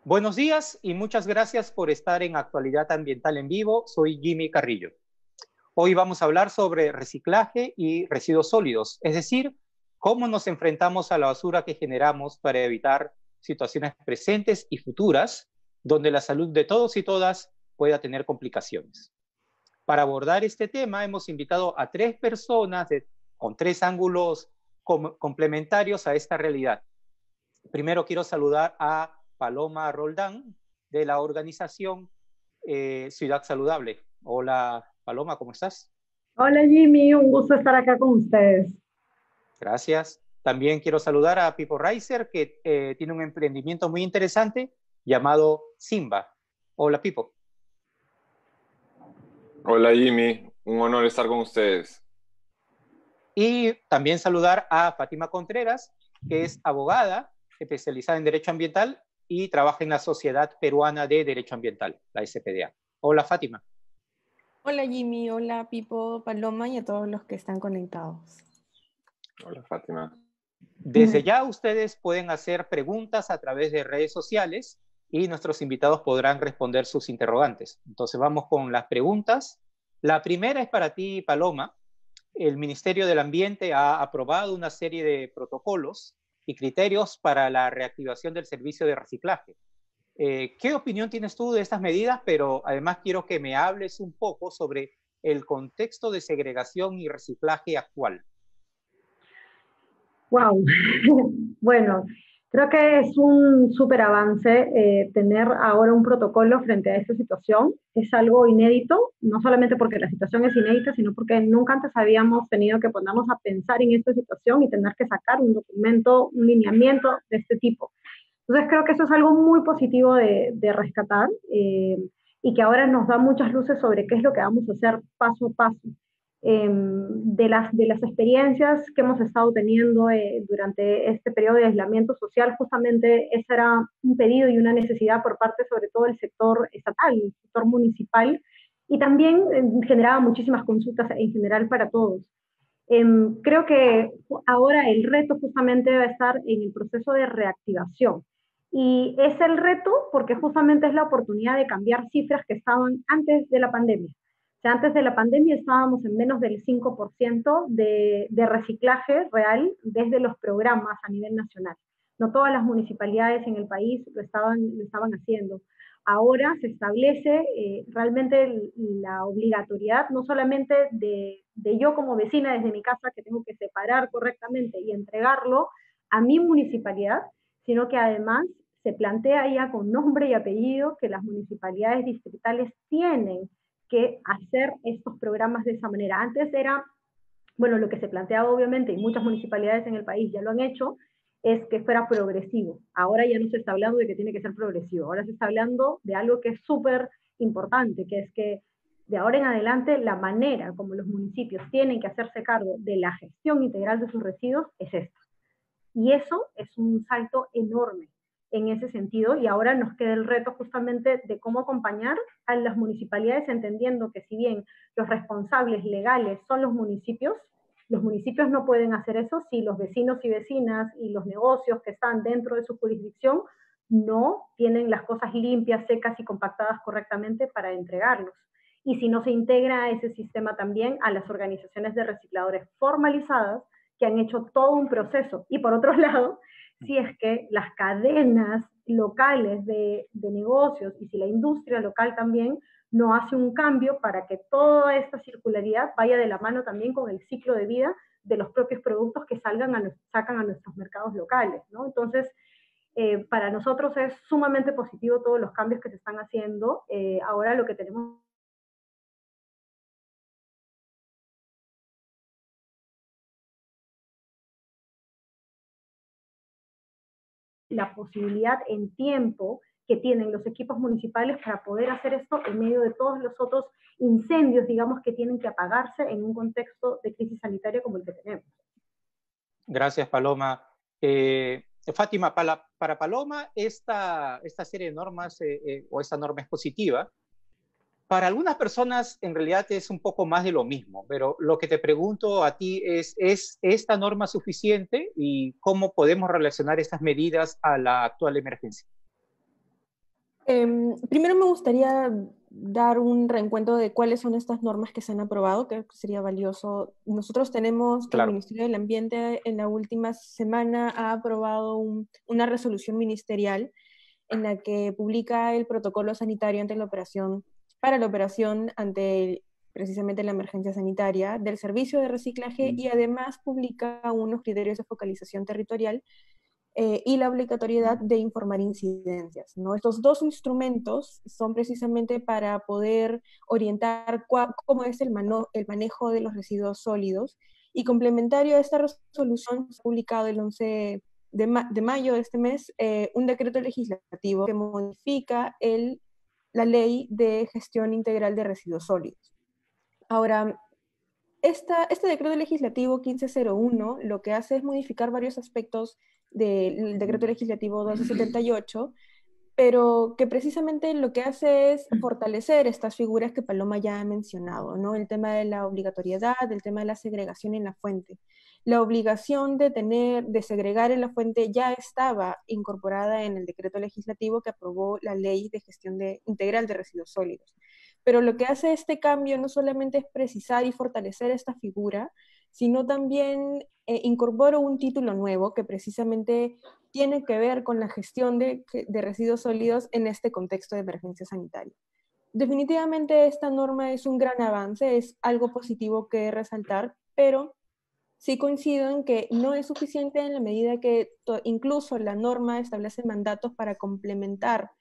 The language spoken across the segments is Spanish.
Buenos días y muchas gracias por estar en Actualidad Ambiental en Vivo. Soy Jimmy Carrillo. Hoy vamos a hablar sobre reciclaje y residuos sólidos, es decir, cómo nos enfrentamos a la basura que generamos para evitar situaciones presentes y futuras donde la salud de todos y todas pueda tener complicaciones. Para abordar este tema hemos invitado a tres personas con tres ángulos complementarios a esta realidad. Primero quiero saludar a Paloma Roldán, de la organización Ciudad Saludable. Hola, Paloma, ¿cómo estás? Hola Jimmy, un gusto estar acá con ustedes. Gracias. También quiero saludar a Pipo Reiser, que tiene un emprendimiento muy interesante llamado Simba. Hola, Pipo. Hola Jimmy, un honor estar con ustedes. Y también saludar a Fátima Contreras, que es abogada especializada en Derecho Ambiental y trabaja en la Sociedad Peruana de Derecho Ambiental, la SPDA. Hola, Fátima. Hola Jimmy, hola Pipo, Paloma y a todos los que están conectados. Hola Fátima. Desde ya ustedes pueden hacer preguntas a través de redes sociales y nuestros invitados podrán responder sus interrogantes. Entonces vamos con las preguntas. La primera es para ti, Paloma. El Ministerio del Ambiente ha aprobado una serie de protocolos y criterios para la reactivación del servicio de reciclaje. ¿Qué opinión tienes tú de estas medidas? Pero además quiero que me hables un poco sobre el contexto de segregación y reciclaje actual. Wow. Bueno, creo que es un súper avance tener ahora un protocolo frente a esta situación. Es algo inédito, no solamente porque la situación es inédita, sino porque nunca antes habíamos tenido que ponernos a pensar en esta situación y tener que sacar un documento, un lineamiento de este tipo. Entonces creo que eso es algo muy positivo de rescatar y que ahora nos da muchas luces sobre qué es lo que vamos a hacer paso a paso. De las experiencias que hemos estado teniendo durante este periodo de aislamiento social, justamente ese era un pedido y una necesidad por parte sobre todo del sector estatal, el sector municipal, y también generaba muchísimas consultas en general para todos. Creo que ahora el reto justamente va a estar en el proceso de reactivación. Y es el reto porque justamente es la oportunidad de cambiar cifras que estaban antes de la pandemia. O sea, antes de la pandemia estábamos en menos del 5% de reciclaje real desde los programas a nivel nacional. No todas las municipalidades en el país lo estaban haciendo. Ahora se establece realmente la obligatoriedad, no solamente de yo como vecina desde mi casa, que tengo que separar correctamente y entregarlo a mi municipalidad, sino que además se plantea ya con nombre y apellido que las municipalidades distritales tienen que hacer estos programas de esa manera. Antes era, bueno, lo que se planteaba obviamente, y muchas municipalidades en el país ya lo han hecho, es que fuera progresivo. Ahora ya no se está hablando de que tiene que ser progresivo, ahora se está hablando de algo que es súper importante, que es que de ahora en adelante la manera como los municipios tienen que hacerse cargo de la gestión integral de sus residuos es esta. Y eso es un salto enorme en ese sentido, y ahora nos queda el reto justamente de cómo acompañar a las municipalidades, entendiendo que si bien los responsables legales son los municipios no pueden hacer eso si los vecinos y vecinas y los negocios que están dentro de su jurisdicción no tienen las cosas limpias, secas y compactadas correctamente para entregarlos. Y si no se integra a ese sistema también a las organizaciones de recicladores formalizadas que han hecho todo un proceso. Y por otro lado, si es que las cadenas locales de negocios y si la industria local también no hace un cambio para que toda esta circularidad vaya de la mano también con el ciclo de vida de los propios productos que sacan a nuestros mercados locales, ¿no? Entonces, para nosotros es sumamente positivo todos los cambios que se están haciendo. Ahora lo que tenemos la posibilidad en tiempo que tienen los equipos municipales para poder hacer esto en medio de todos los otros incendios, digamos, que tienen que apagarse en un contexto de crisis sanitaria como el que tenemos. Gracias, Paloma. Fátima, para Paloma, esta serie de normas o esta norma es positiva. Para algunas personas, en realidad, es un poco más de lo mismo, pero lo que te pregunto a ti ¿es esta norma suficiente y cómo podemos relacionar estas medidas a la actual emergencia? Primero me gustaría dar un reencuentro de cuáles son estas normas que se han aprobado, creo que sería valioso. Nosotros tenemos que el Claro. Ministerio del Ambiente en la última semana ha aprobado una resolución ministerial en la que publica el protocolo sanitario para la operación ante precisamente la emergencia sanitaria del servicio de reciclaje y además publica unos criterios de focalización territorial y la obligatoriedad de informar incidencias, ¿no? Estos dos instrumentos son precisamente para poder orientar cómo es el manejo de los residuos sólidos, y complementario a esta resolución se ha publicado el 11 de mayo de este mes un decreto legislativo que modifica la ley de gestión integral de residuos sólidos. Ahora, este decreto legislativo 1501 lo que hace es modificar varios aspectos del decreto legislativo 1278, pero que precisamente lo que hace es fortalecer estas figuras que Paloma ya ha mencionado, ¿no? El tema de la obligatoriedad, el tema de la segregación en la fuente. La obligación de segregar en la fuente ya estaba incorporada en el decreto legislativo que aprobó la Ley de Gestión Integral de Residuos Sólidos. Pero lo que hace este cambio no solamente es precisar y fortalecer esta figura, sino también incorpora un título nuevo que precisamente tiene que ver con la gestión de residuos sólidos en este contexto de emergencia sanitaria. Definitivamente esta norma es un gran avance, es algo positivo que resaltar, pero sí coincido en que no es suficiente en la medida que incluso la norma establece mandatos para complementar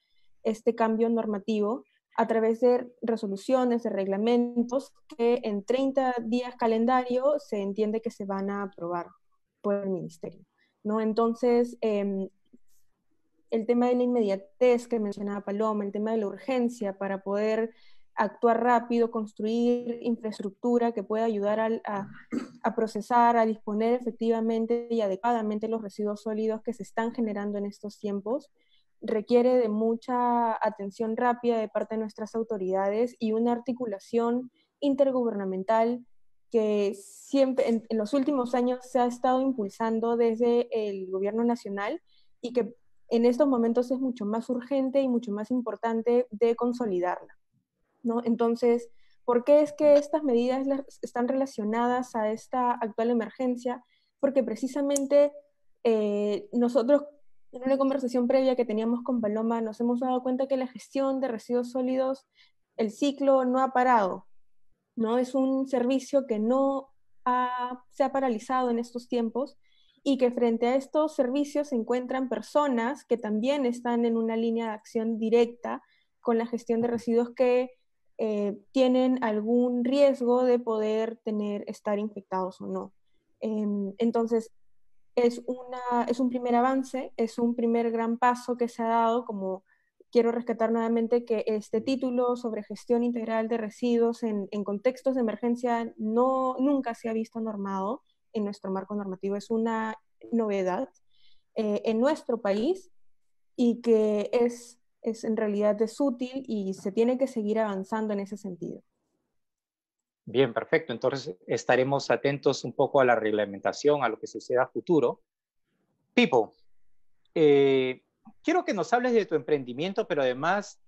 este cambio normativo a través de resoluciones, de reglamentos que en 30 días calendario se entiende que se van a aprobar por el ministerio, ¿no? Entonces, el tema de la inmediatez que mencionaba Paloma, el tema de la urgencia para poder actuar rápido, construir infraestructura que pueda ayudar a procesar, a disponer efectivamente y adecuadamente los residuos sólidos que se están generando en estos tiempos, requiere de mucha atención rápida de parte de nuestras autoridades y una articulación intergubernamental que siempre en los últimos años se ha estado impulsando desde el gobierno nacional y que en estos momentos es mucho más urgente y mucho más importante de consolidarla, ¿no? Entonces, ¿por qué es que estas medidas están relacionadas a esta actual emergencia? Porque precisamente nosotros, en una conversación previa que teníamos con Paloma, nos hemos dado cuenta que la gestión de residuos sólidos, el ciclo no ha parado, ¿no? Es un servicio que se ha paralizado en estos tiempos y que frente a estos servicios se encuentran personas que también están en una línea de acción directa con la gestión de residuos que tienen algún riesgo de poder estar infectados o no. Entonces, es un primer avance, es un primer gran paso que se ha dado, como quiero rescatar nuevamente que este título sobre gestión integral de residuos en contextos de emergencia nunca se ha visto normado en nuestro marco normativo, es una novedad en nuestro país y que en realidad es útil y se tiene que seguir avanzando en ese sentido. Bien, perfecto. Entonces estaremos atentos un poco a la reglamentación, a lo que suceda a futuro. Pipo, quiero que nos hables de tu emprendimiento, pero además,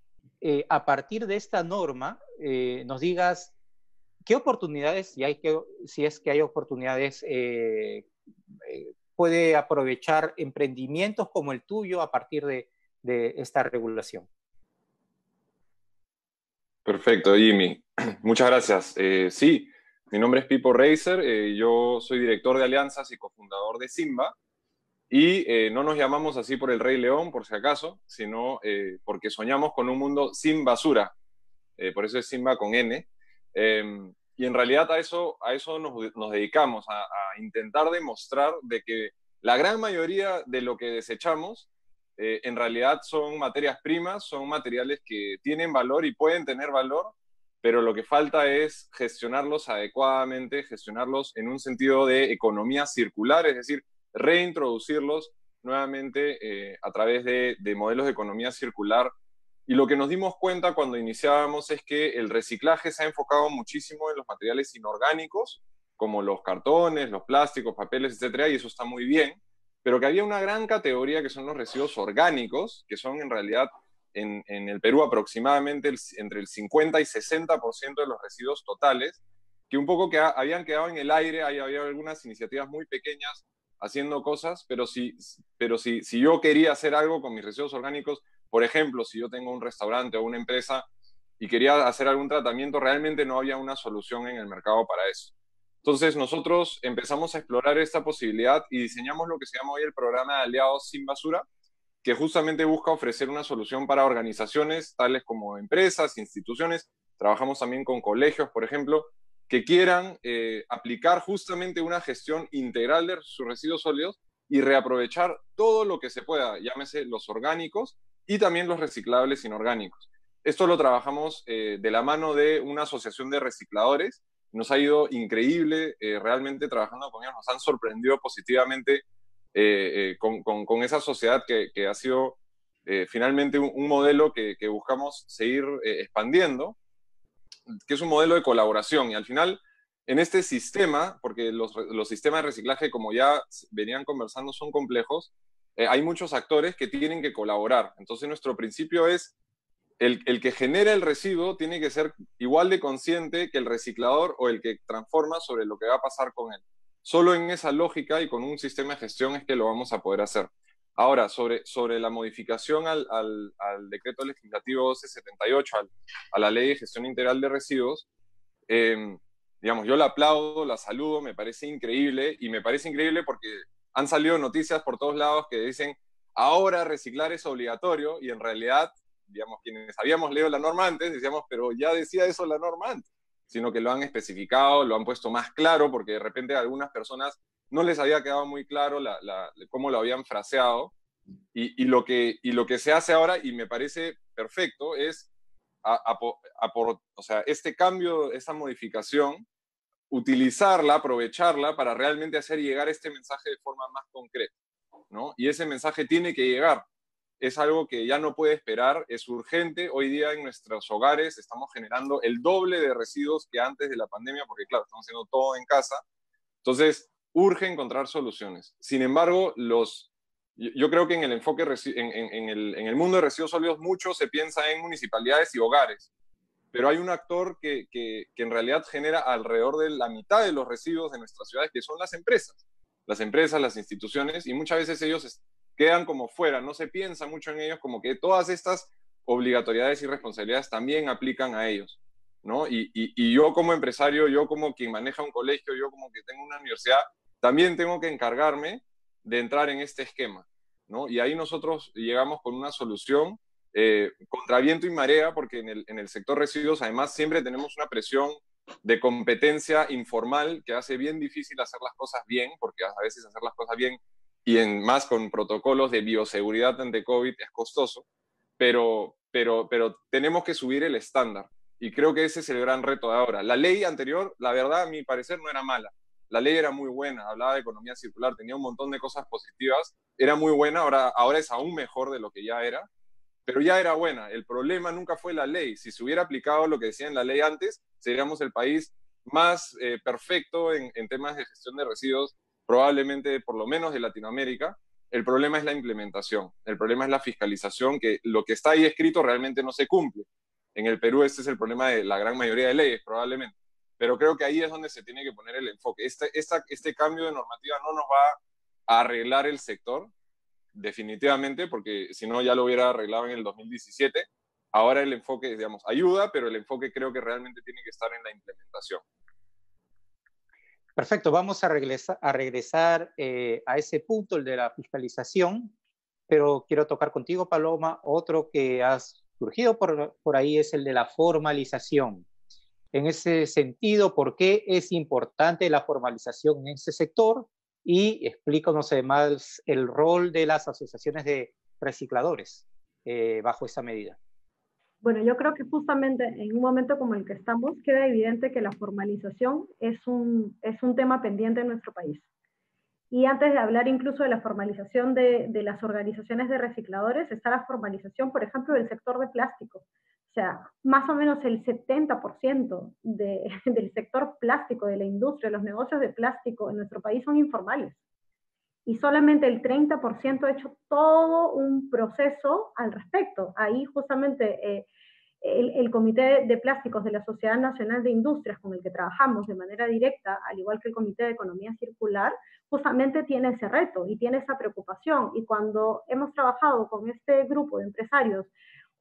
a partir de esta norma, nos digas qué oportunidades, si es que hay oportunidades, puede aprovechar emprendimientos como el tuyo a partir de esta regulación. Perfecto, Jimmy. Muchas gracias. Sí, mi nombre es Pipo Reiser, yo soy director de alianzas y cofundador de Simba, y no nos llamamos así por el Rey León, por si acaso, sino porque soñamos con un mundo sin basura, por eso es Simba con N. Y en realidad a eso nos dedicamos, a intentar demostrar de que la gran mayoría de lo que desechamos en realidad son materias primas, son materiales que tienen valor y pueden tener valor, pero lo que falta es gestionarlos adecuadamente, gestionarlos en un sentido de economía circular, es decir, reintroducirlos nuevamente a través de modelos de economía circular. Y lo que nos dimos cuenta cuando iniciábamos es que el reciclaje se ha enfocado muchísimo en los materiales inorgánicos, como los cartones, los plásticos, papeles, etcétera, y eso está muy bien, pero que había una gran categoría que son los residuos orgánicos, que son en realidad en el Perú aproximadamente entre el 50 y 60% de los residuos totales, que un poco habían quedado en el aire. Había algunas iniciativas muy pequeñas haciendo cosas, pero si yo quería hacer algo con mis residuos orgánicos, por ejemplo, si yo tengo un restaurante o una empresa y quería hacer algún tratamiento, realmente no había una solución en el mercado para eso. Entonces nosotros empezamos a explorar esta posibilidad y diseñamos lo que se llama hoy el programa de aliados Sin Basura, que justamente busca ofrecer una solución para organizaciones tales como empresas, instituciones. Trabajamos también con colegios, por ejemplo, que quieran aplicar justamente una gestión integral de sus residuos sólidos y reaprovechar todo lo que se pueda, llámese los orgánicos y también los reciclables inorgánicos. Esto lo trabajamos de la mano de una asociación de recicladores. Nos ha ido increíble realmente trabajando con ellos. Nos han sorprendido positivamente con esa sociedad que ha sido finalmente un modelo que buscamos seguir expandiendo, que es un modelo de colaboración. Y al final, en este sistema, porque los sistemas de reciclaje, como ya venían conversando, son complejos, hay muchos actores que tienen que colaborar. Entonces nuestro principio es el que genera el residuo tiene que ser igual de consciente que el reciclador o el que transforma sobre lo que va a pasar con él. Solo en esa lógica y con un sistema de gestión es que lo vamos a poder hacer. Ahora, sobre la modificación al decreto legislativo 1278, a la ley de gestión integral de residuos, digamos, yo la aplaudo, la saludo, me parece increíble, y me parece increíble porque han salido noticias por todos lados que dicen, ahora reciclar es obligatorio, y en realidad, digamos, quienes habíamos leído la norma antes, decíamos, pero ya decía eso la norma antes, sino que lo han especificado, lo han puesto más claro, porque de repente a algunas personas no les había quedado muy claro cómo lo habían fraseado, y lo que se hace ahora, y me parece perfecto, es o sea, este cambio, esta modificación, utilizarla, aprovecharla para realmente hacer llegar este mensaje de forma más concreta, ¿no? Y ese mensaje tiene que llegar. Es algo que ya no puede esperar, es urgente. Hoy día en nuestros hogares estamos generando el doble de residuos que antes de la pandemia, porque claro, estamos haciendo todo en casa. Entonces, urge encontrar soluciones. Sin embargo, yo creo que en el enfoque, en el mundo de residuos sólidos, mucho se piensa en municipalidades y hogares, pero hay un actor que en realidad genera alrededor de la mitad de los residuos de nuestras ciudades, que son las empresas, las instituciones, y muchas veces ellos quedan como fuera, no se piensa mucho en ellos, como que todas estas obligatoriedades y responsabilidades también aplican a ellos, ¿no? Y yo como empresario, yo como quien maneja un colegio, yo como que tengo una universidad, también tengo que encargarme de entrar en este esquema, ¿no? Y ahí nosotros llegamos con una solución contra viento y marea, porque en el sector residuos además siempre tenemos una presión de competencia informal que hace bien difícil hacer las cosas bien, porque a veces hacer las cosas bien y más con protocolos de bioseguridad ante COVID es costoso, pero tenemos que subir el estándar, y creo que ese es el gran reto de ahora. La ley anterior, la verdad, a mi parecer, no era mala. La ley era muy buena, hablaba de economía circular, tenía un montón de cosas positivas, era muy buena, ahora es aún mejor de lo que ya era, pero ya era buena. El problema nunca fue la ley. Si se hubiera aplicado lo que decía en la ley antes, seríamos el país más perfecto en temas de gestión de residuos, probablemente por lo menos de Latinoamérica. El problema es la implementación, el problema es la fiscalización, que lo que está ahí escrito realmente no se cumple. En el Perú este es el problema de la gran mayoría de leyes, probablemente. Pero creo que ahí es donde se tiene que poner el enfoque. Este cambio de normativa no nos va a arreglar el sector, definitivamente, porque si no ya lo hubiera arreglado en el 2017. Ahora el enfoque, digamos, ayuda, pero el enfoque creo que realmente tiene que estar en la implementación. Perfecto, vamos a regresar a ese punto, el de la fiscalización, pero quiero tocar contigo, Paloma, otro que ha surgido por ahí es el de la formalización. En ese sentido, ¿por qué es importante la formalización en ese sector? Y explícanos además el rol de las asociaciones de recicladores bajo esa medida. Bueno, yo creo que justamente en un momento como el que estamos, queda evidente que la formalización es un tema pendiente en nuestro país. Y antes de hablar incluso de la formalización de las organizaciones de recicladores, está la formalización, por ejemplo, del sector de plástico. O sea, más o menos el 70% del sector plástico, de la industria, los negocios de plástico en nuestro país son informales. y solamente el 30% ha hecho todo un proceso al respecto. Ahí justamente el Comité de Plásticos de la Sociedad Nacional de Industrias, con el que trabajamos de manera directa, al igual que el Comité de Economía Circular, justamente tiene ese reto y tiene esa preocupación. Y cuando hemos trabajado con este grupo de empresarios,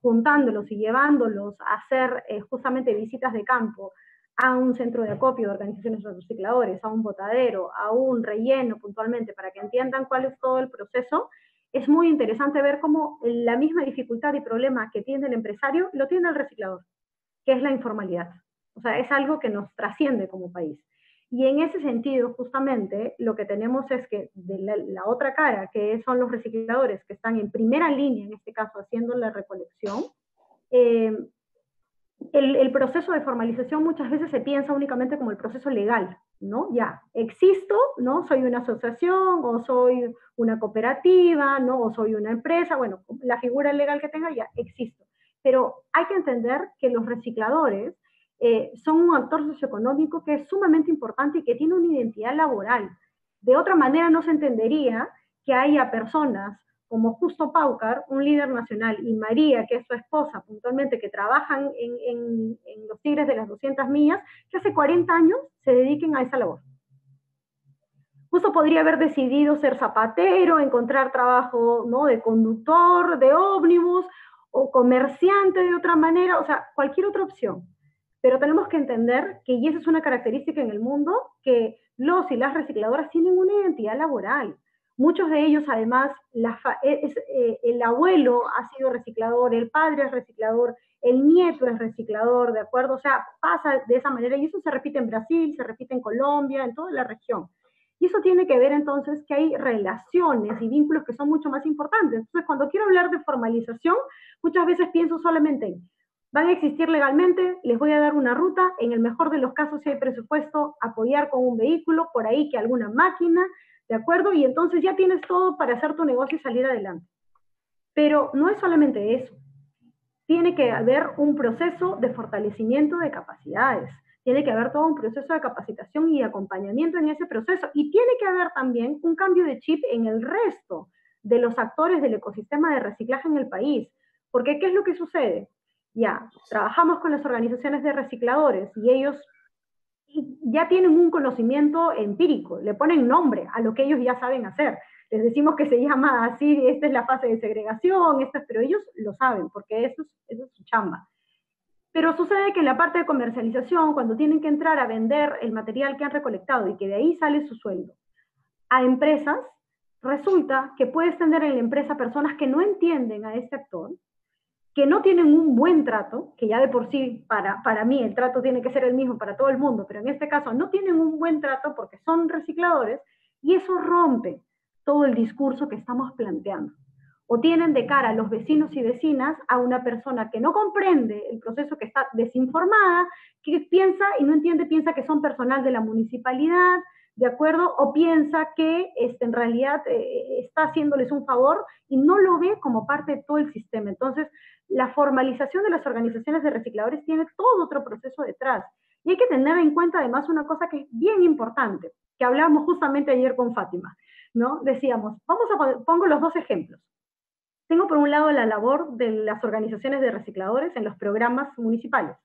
juntándolos y llevándolos a hacer justamente visitas de campo a un centro de acopio de organizaciones de recicladores, a un botadero, a un relleno puntualmente, para que entiendan cuál es todo el proceso, es muy interesante ver cómo la misma dificultad y problema que tiene el empresario lo tiene el reciclador, que es la informalidad. O sea, es algo que nos trasciende como país. Y en ese sentido, justamente, lo que tenemos es que de la otra cara, que son los recicladores que están en primera línea, en este caso, haciendo la recolección, el proceso de formalización muchas veces se piensa únicamente como el proceso legal, ¿no? Ya, existo, ¿no? Soy una asociación, o soy una cooperativa, ¿no? O soy una empresa, bueno, la figura legal que tenga, ya, existo. Pero hay que entender que los recicladores son un actor socioeconómico que es sumamente importante y que tiene una identidad laboral. De otra manera no se entendería que haya personas como Justo Paucar, un líder nacional, y María, que es su esposa, puntualmente, que trabajan en los Tigres de las 200 millas, que hace 40 años se dediquen a esa labor. Justo podría haber decidido ser zapatero, encontrar trabajo, ¿no?, de conductor, de ómnibus, o comerciante de otra manera, o sea, cualquier otra opción. Pero tenemos que entender que, y esa es una característica en el mundo, que los y las recicladoras tienen una identidad laboral. Muchos de ellos, además, el abuelo ha sido reciclador, el padre es reciclador, el nieto es reciclador, ¿de acuerdo? O sea, pasa de esa manera, y eso se repite en Brasil, se repite en Colombia, en toda la región. Y eso tiene que ver, entonces, que hay relaciones y vínculos que son mucho más importantes. Entonces, cuando quiero hablar de formalización, muchas veces pienso solamente en, van a existir legalmente, les voy a dar una ruta, en el mejor de los casos, si hay presupuesto, apoyar con un vehículo, por ahí que alguna máquina, ¿de acuerdo? Y entonces ya tienes todo para hacer tu negocio y salir adelante. Pero no es solamente eso. Tiene que haber un proceso de fortalecimiento de capacidades. Tiene que haber todo un proceso de capacitación y acompañamiento en ese proceso. Y tiene que haber también un cambio de chip en el resto de los actores del ecosistema de reciclaje en el país. Porque, ¿qué es lo que sucede? Ya, trabajamos con las organizaciones de recicladores y ellos ya tienen un conocimiento empírico, le ponen nombre a lo que ellos ya saben hacer. Les decimos que se llama así, esta es la fase de segregación, pero ellos lo saben, porque eso es su chamba. Pero sucede que en la parte de comercialización, cuando tienen que entrar a vender el material que han recolectado y que de ahí sale su sueldo, a empresas, resulta que puedes tener en la empresa personas que no entienden a este actor, que no tienen un buen trato, que ya de por sí, para mí, el trato tiene que ser el mismo para todo el mundo, pero en este caso no tienen un buen trato porque son recicladores, y eso rompe todo el discurso que estamos planteando. O tienen de cara a los vecinos y vecinas a una persona que no comprende el proceso, que está desinformada, que piensa y no entiende, piensa que son personal de la municipalidad, ¿de acuerdo? O piensa que en realidad está haciéndoles un favor y no lo ve como parte de todo el sistema. Entonces, la formalización de las organizaciones de recicladores tiene todo otro proceso detrás. Y hay que tener en cuenta además una cosa que es bien importante, que hablamos justamente ayer con Fátima, ¿no? Decíamos, pongo los dos ejemplos. Tengo por un lado la labor de las organizaciones de recicladores en los programas municipales.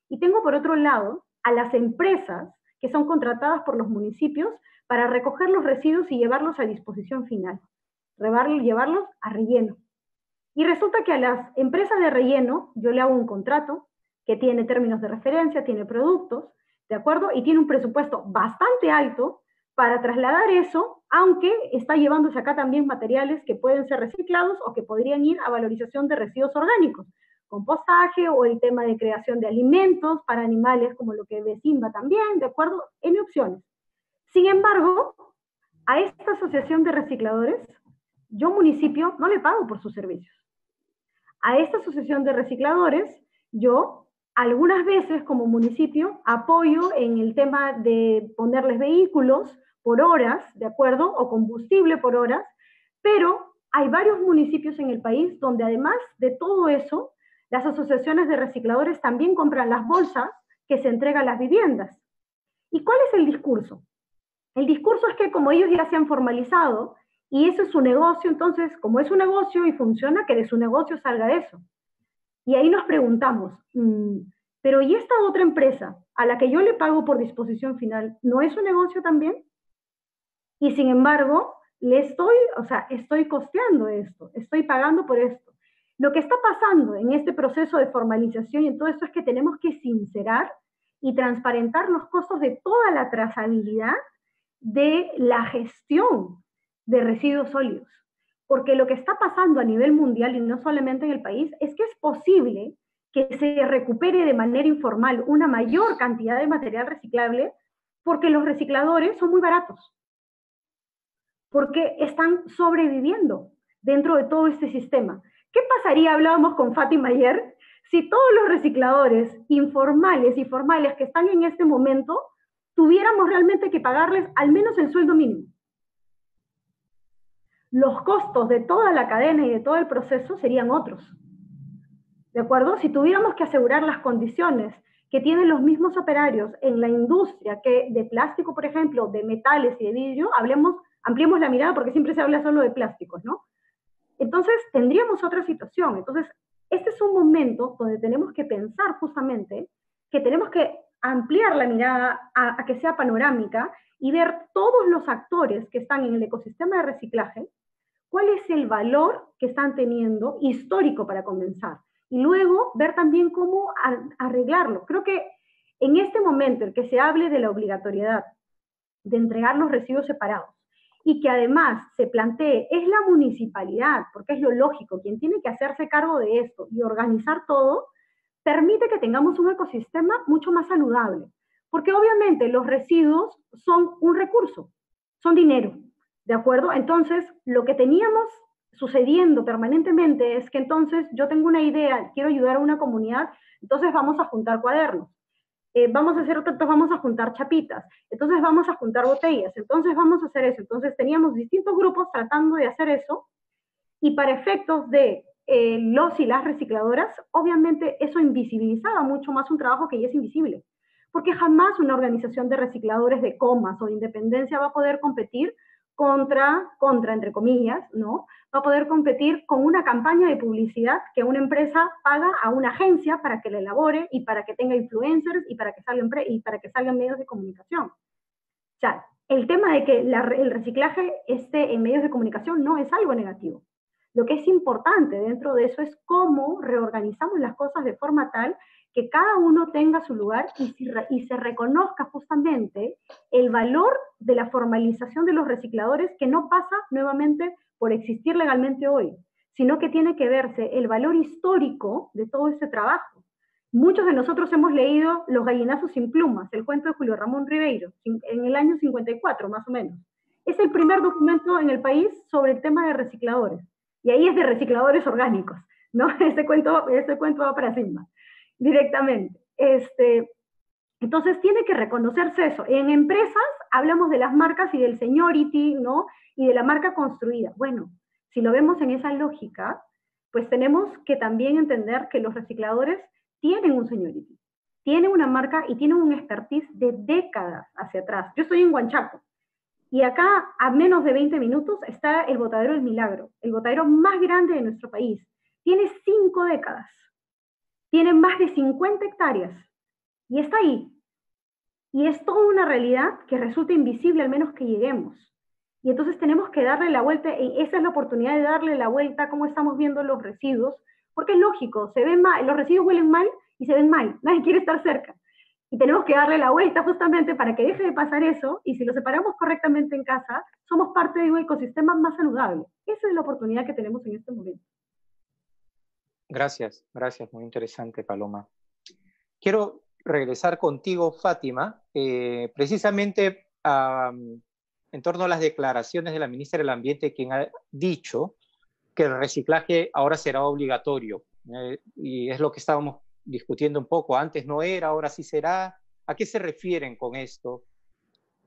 Y tengo por otro lado a las empresas que son contratadas por los municipios para recoger los residuos y llevarlos a disposición final, llevarlos a relleno. Y resulta que a las empresas de relleno yo le hago un contrato que tiene términos de referencia, tiene productos, ¿de acuerdo? Y tiene un presupuesto bastante alto para trasladar eso, aunque está llevándose acá también materiales que pueden ser reciclados o que podrían ir a valorización de residuos orgánicos, compostaje o el tema de creación de alimentos para animales, como lo que ve Simba también, ¿de acuerdo? N opciones. Sin embargo, a esta asociación de recicladores, yo municipio no le pago por sus servicios. A esta asociación de recicladores, yo algunas veces como municipio apoyo en el tema de ponerles vehículos por horas, ¿de acuerdo? O combustible por horas, pero hay varios municipios en el país donde además de todo eso, las asociaciones de recicladores también compran las bolsas que se entregan a las viviendas. ¿Y cuál es el discurso? El discurso es que como ellos ya se han formalizado y ese es su negocio, entonces, como es un negocio y funciona, que de su negocio salga eso. Y ahí nos preguntamos, pero ¿y esta otra empresa a la que yo le pago por disposición final, no es un negocio también? Y sin embargo, estoy costeando esto, estoy pagando por esto. Lo que está pasando en este proceso de formalización y en todo esto es que tenemos que sincerar y transparentar los costos de toda la trazabilidad de la gestión de residuos sólidos. Porque lo que está pasando a nivel mundial y no solamente en el país es que es posible que se recupere de manera informal una mayor cantidad de material reciclable porque los recicladores son muy baratos, porque están sobreviviendo dentro de todo este sistema. ¿Qué pasaría, hablábamos con Fátima ayer, si todos los recicladores informales y formales que están en este momento tuviéramos realmente que pagarles al menos el sueldo mínimo? Los costos de toda la cadena y de todo el proceso serían otros. ¿De acuerdo? Si tuviéramos que asegurar las condiciones que tienen los mismos operarios en la industria que de plástico, por ejemplo, de metales y de vidrio, ampliemos la mirada porque siempre se habla solo de plásticos, ¿no? Entonces tendríamos otra situación. Entonces, este es un momento donde tenemos que pensar justamente que tenemos que ampliar la mirada a que sea panorámica y ver todos los actores que están en el ecosistema de reciclaje, cuál es el valor que están teniendo histórico para comenzar. Y luego ver también cómo arreglarlo. Creo que en este momento en que se hable de la obligatoriedad de entregar los residuos separados y que además se plantee, es la municipalidad, porque es lo lógico, quien tiene que hacerse cargo de esto y organizar todo, permite que tengamos un ecosistema mucho más saludable. Porque obviamente los residuos son un recurso, son dinero, ¿de acuerdo? Entonces, lo que teníamos sucediendo permanentemente es que entonces yo tengo una idea, quiero ayudar a una comunidad, entonces vamos a juntar cuadernos, vamos a hacer entonces vamos a juntar chapitas, entonces vamos a juntar botellas, entonces vamos a hacer eso. Entonces teníamos distintos grupos tratando de hacer eso y para efectos de los y las recicladoras, obviamente eso invisibilizaba mucho más un trabajo que ya es invisible, porque jamás una organización de recicladores de comas o de independencia va a poder competir contra, entre comillas, ¿no? Va a poder competir con una campaña de publicidad que una empresa paga a una agencia para que la elabore y para que tenga influencers y para que salgan medios de comunicación. O sea, el tema de que el reciclaje esté en medios de comunicación no es algo negativo. Lo que es importante dentro de eso es cómo reorganizamos las cosas de forma tal que cada uno tenga su lugar y se reconozca justamente el valor de la formalización de los recicladores, que no pasa nuevamente por existir legalmente hoy, sino que tiene que verse el valor histórico de todo ese trabajo. Muchos de nosotros hemos leído Los gallinazos sin plumas, el cuento de Julio Ramón Ribeiro, en el año 54 más o menos. Es el primer documento en el país sobre el tema de recicladores, y ahí es de recicladores orgánicos, ¿no? Ese cuento va para Simba directamente. Entonces tiene que reconocerse eso. En empresas hablamos de las marcas y del seniority, ¿no? Y de la marca construida. Bueno, si lo vemos en esa lógica, pues tenemos que también entender que los recicladores tienen un seniority, tienen una marca y tienen un expertise de décadas hacia atrás. Yo estoy en Huanchaco y acá a menos de 20 minutos está el Botadero del Milagro, el botadero más grande de nuestro país. Tiene 5 décadas. Tiene más de 50 hectáreas y está ahí. Y es toda una realidad que resulta invisible al menos que lleguemos. Y entonces tenemos que darle la vuelta, esa es la oportunidad de darle la vuelta a cómo estamos viendo los residuos, porque es lógico, se ven mal, los residuos huelen mal y se ven mal, nadie quiere estar cerca. Y tenemos que darle la vuelta justamente para que deje de pasar eso, y si lo separamos correctamente en casa, somos parte de un ecosistema más saludable. Esa es la oportunidad que tenemos en este momento. Gracias, muy interesante, Paloma. Quiero regresar contigo, Fátima, precisamente en torno a las declaraciones de la ministra del Ambiente, quien ha dicho que el reciclaje ahora será obligatorio, y es lo que estábamos discutiendo un poco, antes no era, ahora sí será. ¿A qué se refieren con esto?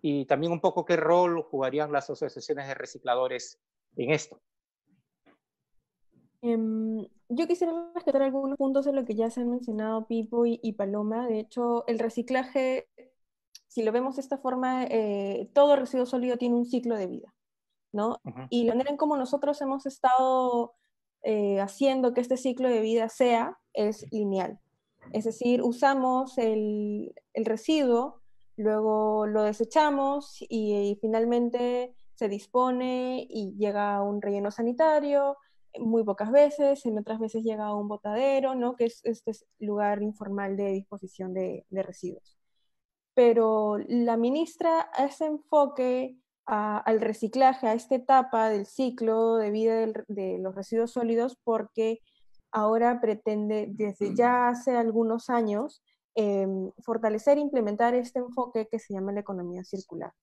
Y también un poco qué rol jugarían las asociaciones de recicladores en esto. Yo quisiera rescatar algunos puntos de lo que ya se han mencionado Pipo y Paloma. De hecho, el reciclaje, si lo vemos de esta forma, todo residuo sólido tiene un ciclo de vida. ¿no? Ujú. Y la manera en cómo nosotros hemos estado haciendo que este ciclo de vida sea es lineal. Es decir, usamos el residuo, luego lo desechamos y finalmente se dispone y llega a un relleno sanitario, muy pocas veces, en otras veces llega a un botadero, ¿no? Que es este lugar informal de disposición de residuos. Pero la ministra hace enfoque al reciclaje, a esta etapa del ciclo de vida de los residuos sólidos, porque ahora pretende, desde ya hace algunos años, fortalecer e implementar este enfoque que se llama la economía circular.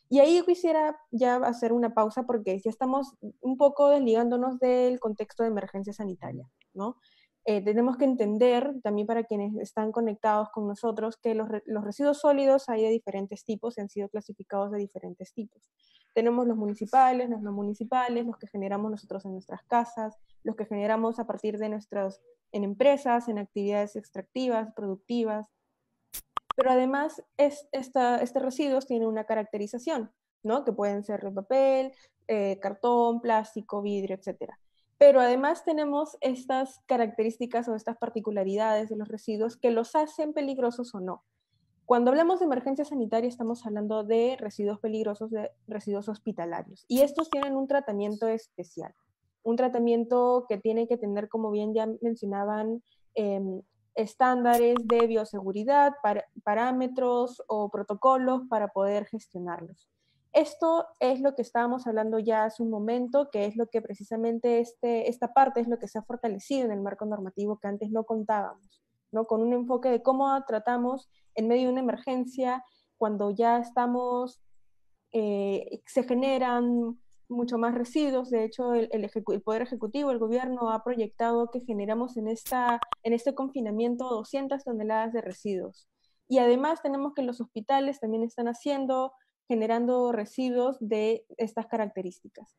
Y ahí quisiera ya hacer una pausa porque ya estamos un poco desligándonos del contexto de emergencia sanitaria, ¿no? Tenemos que entender, también para quienes están conectados con nosotros, que los residuos sólidos hay de diferentes tipos y han sido clasificados de diferentes tipos. Tenemos los municipales, los no municipales, los que generamos nosotros en nuestras casas, los que generamos a partir de en empresas, en actividades extractivas, productivas, pero además este residuos tiene una caracterización, ¿no? Que pueden ser de papel, cartón, plástico, vidrio, etc. Pero además tenemos estas características o estas particularidades de los residuos que los hacen peligrosos o no. Cuando hablamos de emergencia sanitaria estamos hablando de residuos peligrosos, de residuos hospitalarios. Y estos tienen un tratamiento especial. Un tratamiento que tiene que tener, como bien ya mencionaban, estándares de bioseguridad, parámetros o protocolos para poder gestionarlos. Esto es lo que estábamos hablando ya hace un momento, que es lo que precisamente esta parte es lo que se ha fortalecido en el marco normativo que antes no contábamos, ¿no? Con un enfoque de cómo tratamos en medio de una emergencia, cuando ya estamos, se generan mucho más residuos. De hecho, el Poder Ejecutivo, el gobierno, ha proyectado que generamos en este confinamiento 200 toneladas de residuos. Y además tenemos que los hospitales también están generando residuos de estas características.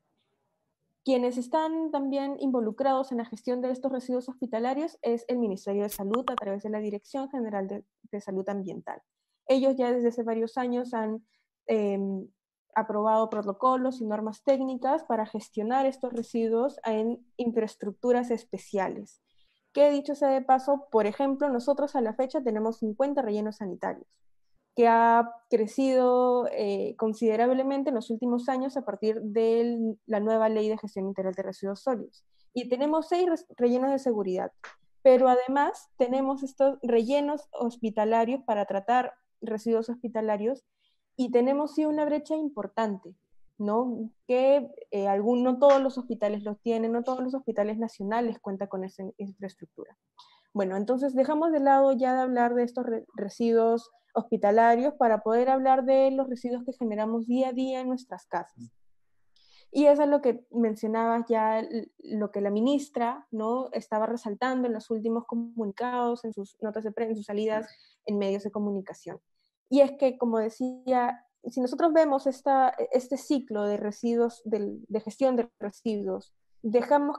Quienes están también involucrados en la gestión de estos residuos hospitalarios es el Ministerio de Salud a través de la Dirección General de Salud Ambiental. Ellos ya desde hace varios años han aprobado protocolos y normas técnicas para gestionar estos residuos en infraestructuras especiales. Que dicho sea de paso, por ejemplo, nosotros a la fecha tenemos 50 rellenos sanitarios, que ha crecido considerablemente en los últimos años a partir de la nueva Ley de Gestión Integral de Residuos Sólidos. Y tenemos 6 rellenos de seguridad, pero además tenemos estos rellenos hospitalarios para tratar residuos hospitalarios y tenemos sí una brecha importante, ¿no? Que no todos los hospitales los tienen, no todos los hospitales nacionales cuentan con esa infraestructura. Bueno, entonces dejamos de lado ya de hablar de estos residuos hospitalarios para poder hablar de los residuos que generamos día a día en nuestras casas. Y eso es lo que mencionabas ya, lo que la ministra, ¿no?, estaba resaltando en los últimos comunicados, en sus notas de prensa, en sus salidas en medios de comunicación. Y es que, como decía, si nosotros vemos este ciclo de residuos, de gestión de residuos,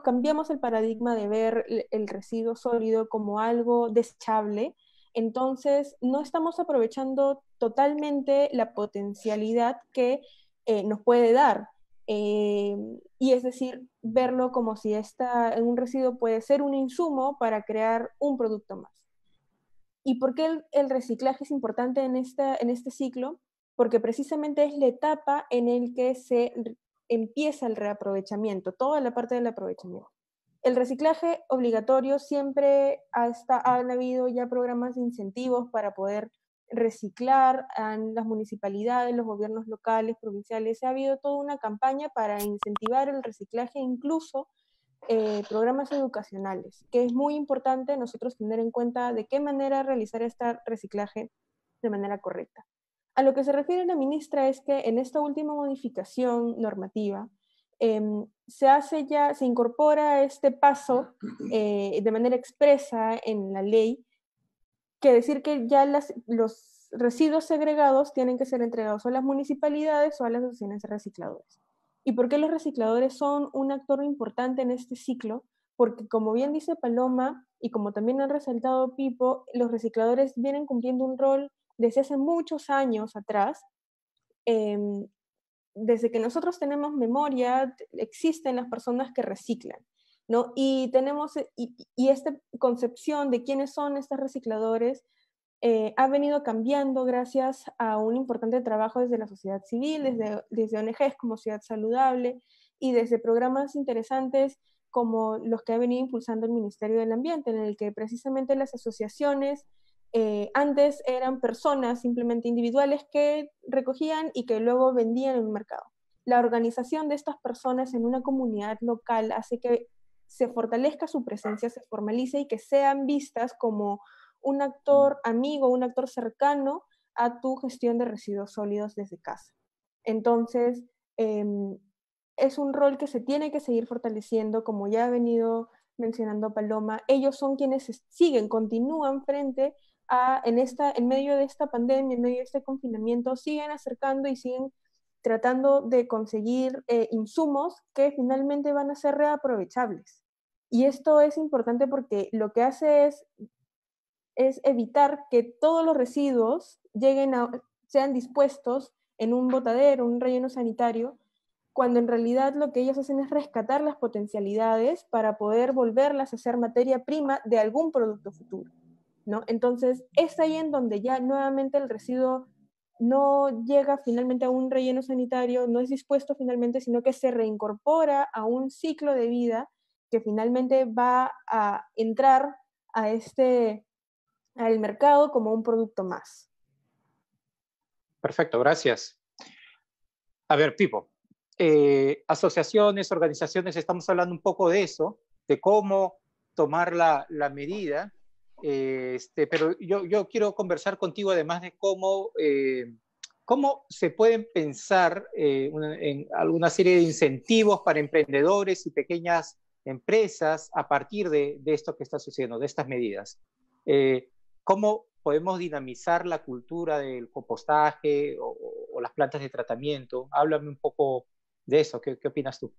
cambiamos el paradigma de ver el residuo sólido como algo desechable, entonces no estamos aprovechando totalmente la potencialidad que nos puede dar. Y es decir, verlo como si un residuo puede ser un insumo para crear un producto más. ¿Y por qué el reciclaje es importante en este ciclo? Porque precisamente es la etapa en la que se empieza el reaprovechamiento, toda la parte del aprovechamiento. El reciclaje obligatorio siempre han habido ya programas de incentivos para poder reciclar en las municipalidades, los gobiernos locales, provinciales. Ha habido toda una campaña para incentivar el reciclaje, incluso programas educacionales, que es muy importante nosotros tener en cuenta de qué manera realizar este reciclaje de manera correcta. A lo que se refiere la ministra es que en esta última modificación normativa se incorpora este paso de manera expresa en la ley, que decir que ya los residuos segregados tienen que ser entregados o a las municipalidades o a las asociaciones de recicladores. ¿Y por qué los recicladores son un actor importante en este ciclo? Porque, como bien dice Paloma, y como también han resaltado Pipo, los recicladores vienen cumpliendo un rol desde hace muchos años atrás, desde que nosotros tenemos memoria, existen las personas que reciclan, ¿no? Y esta concepción de quiénes son estos recicladores ha venido cambiando gracias a un importante trabajo desde la sociedad civil, desde ONGs como Ciudad Saludable y desde programas interesantes como los que ha venido impulsando el Ministerio del Ambiente, en el que precisamente las asociaciones antes eran personas simplemente individuales que recogían y que luego vendían en un mercado. La organización de estas personas en una comunidad local hace que se fortalezca su presencia, se formalice y que sean vistas como un actor amigo, un actor cercano a tu gestión de residuos sólidos desde casa. Entonces, es un rol que se tiene que seguir fortaleciendo, como ya ha venido mencionando Paloma. Ellos son quienes continúan frente a, en medio de esta pandemia, en medio de este confinamiento, siguen acercando y siguen tratando de conseguir insumos que finalmente van a ser reaprovechables. Y esto es importante porque lo que hace es evitar que todos los residuos sean dispuestos en un botadero, un relleno sanitario, cuando en realidad lo que ellos hacen es rescatar las potencialidades para poder volverlas a ser materia prima de algún producto futuro, ¿no? Entonces, es ahí en donde ya nuevamente el residuo no llega finalmente a un relleno sanitario, no es dispuesto finalmente, sino que se reincorpora a un ciclo de vida que finalmente va a entrar al mercado como un producto más. Perfecto, gracias. A ver, Pipo, asociaciones, organizaciones, estamos hablando un poco de eso, de cómo tomar la medida, pero yo quiero conversar contigo además de cómo se pueden pensar en alguna serie de incentivos para emprendedores y pequeñas empresas a partir de esto que está sucediendo, de estas medidas. ¿Cómo podemos dinamizar la cultura del compostaje o las plantas de tratamiento? Háblame un poco de eso. ¿Qué opinas tú?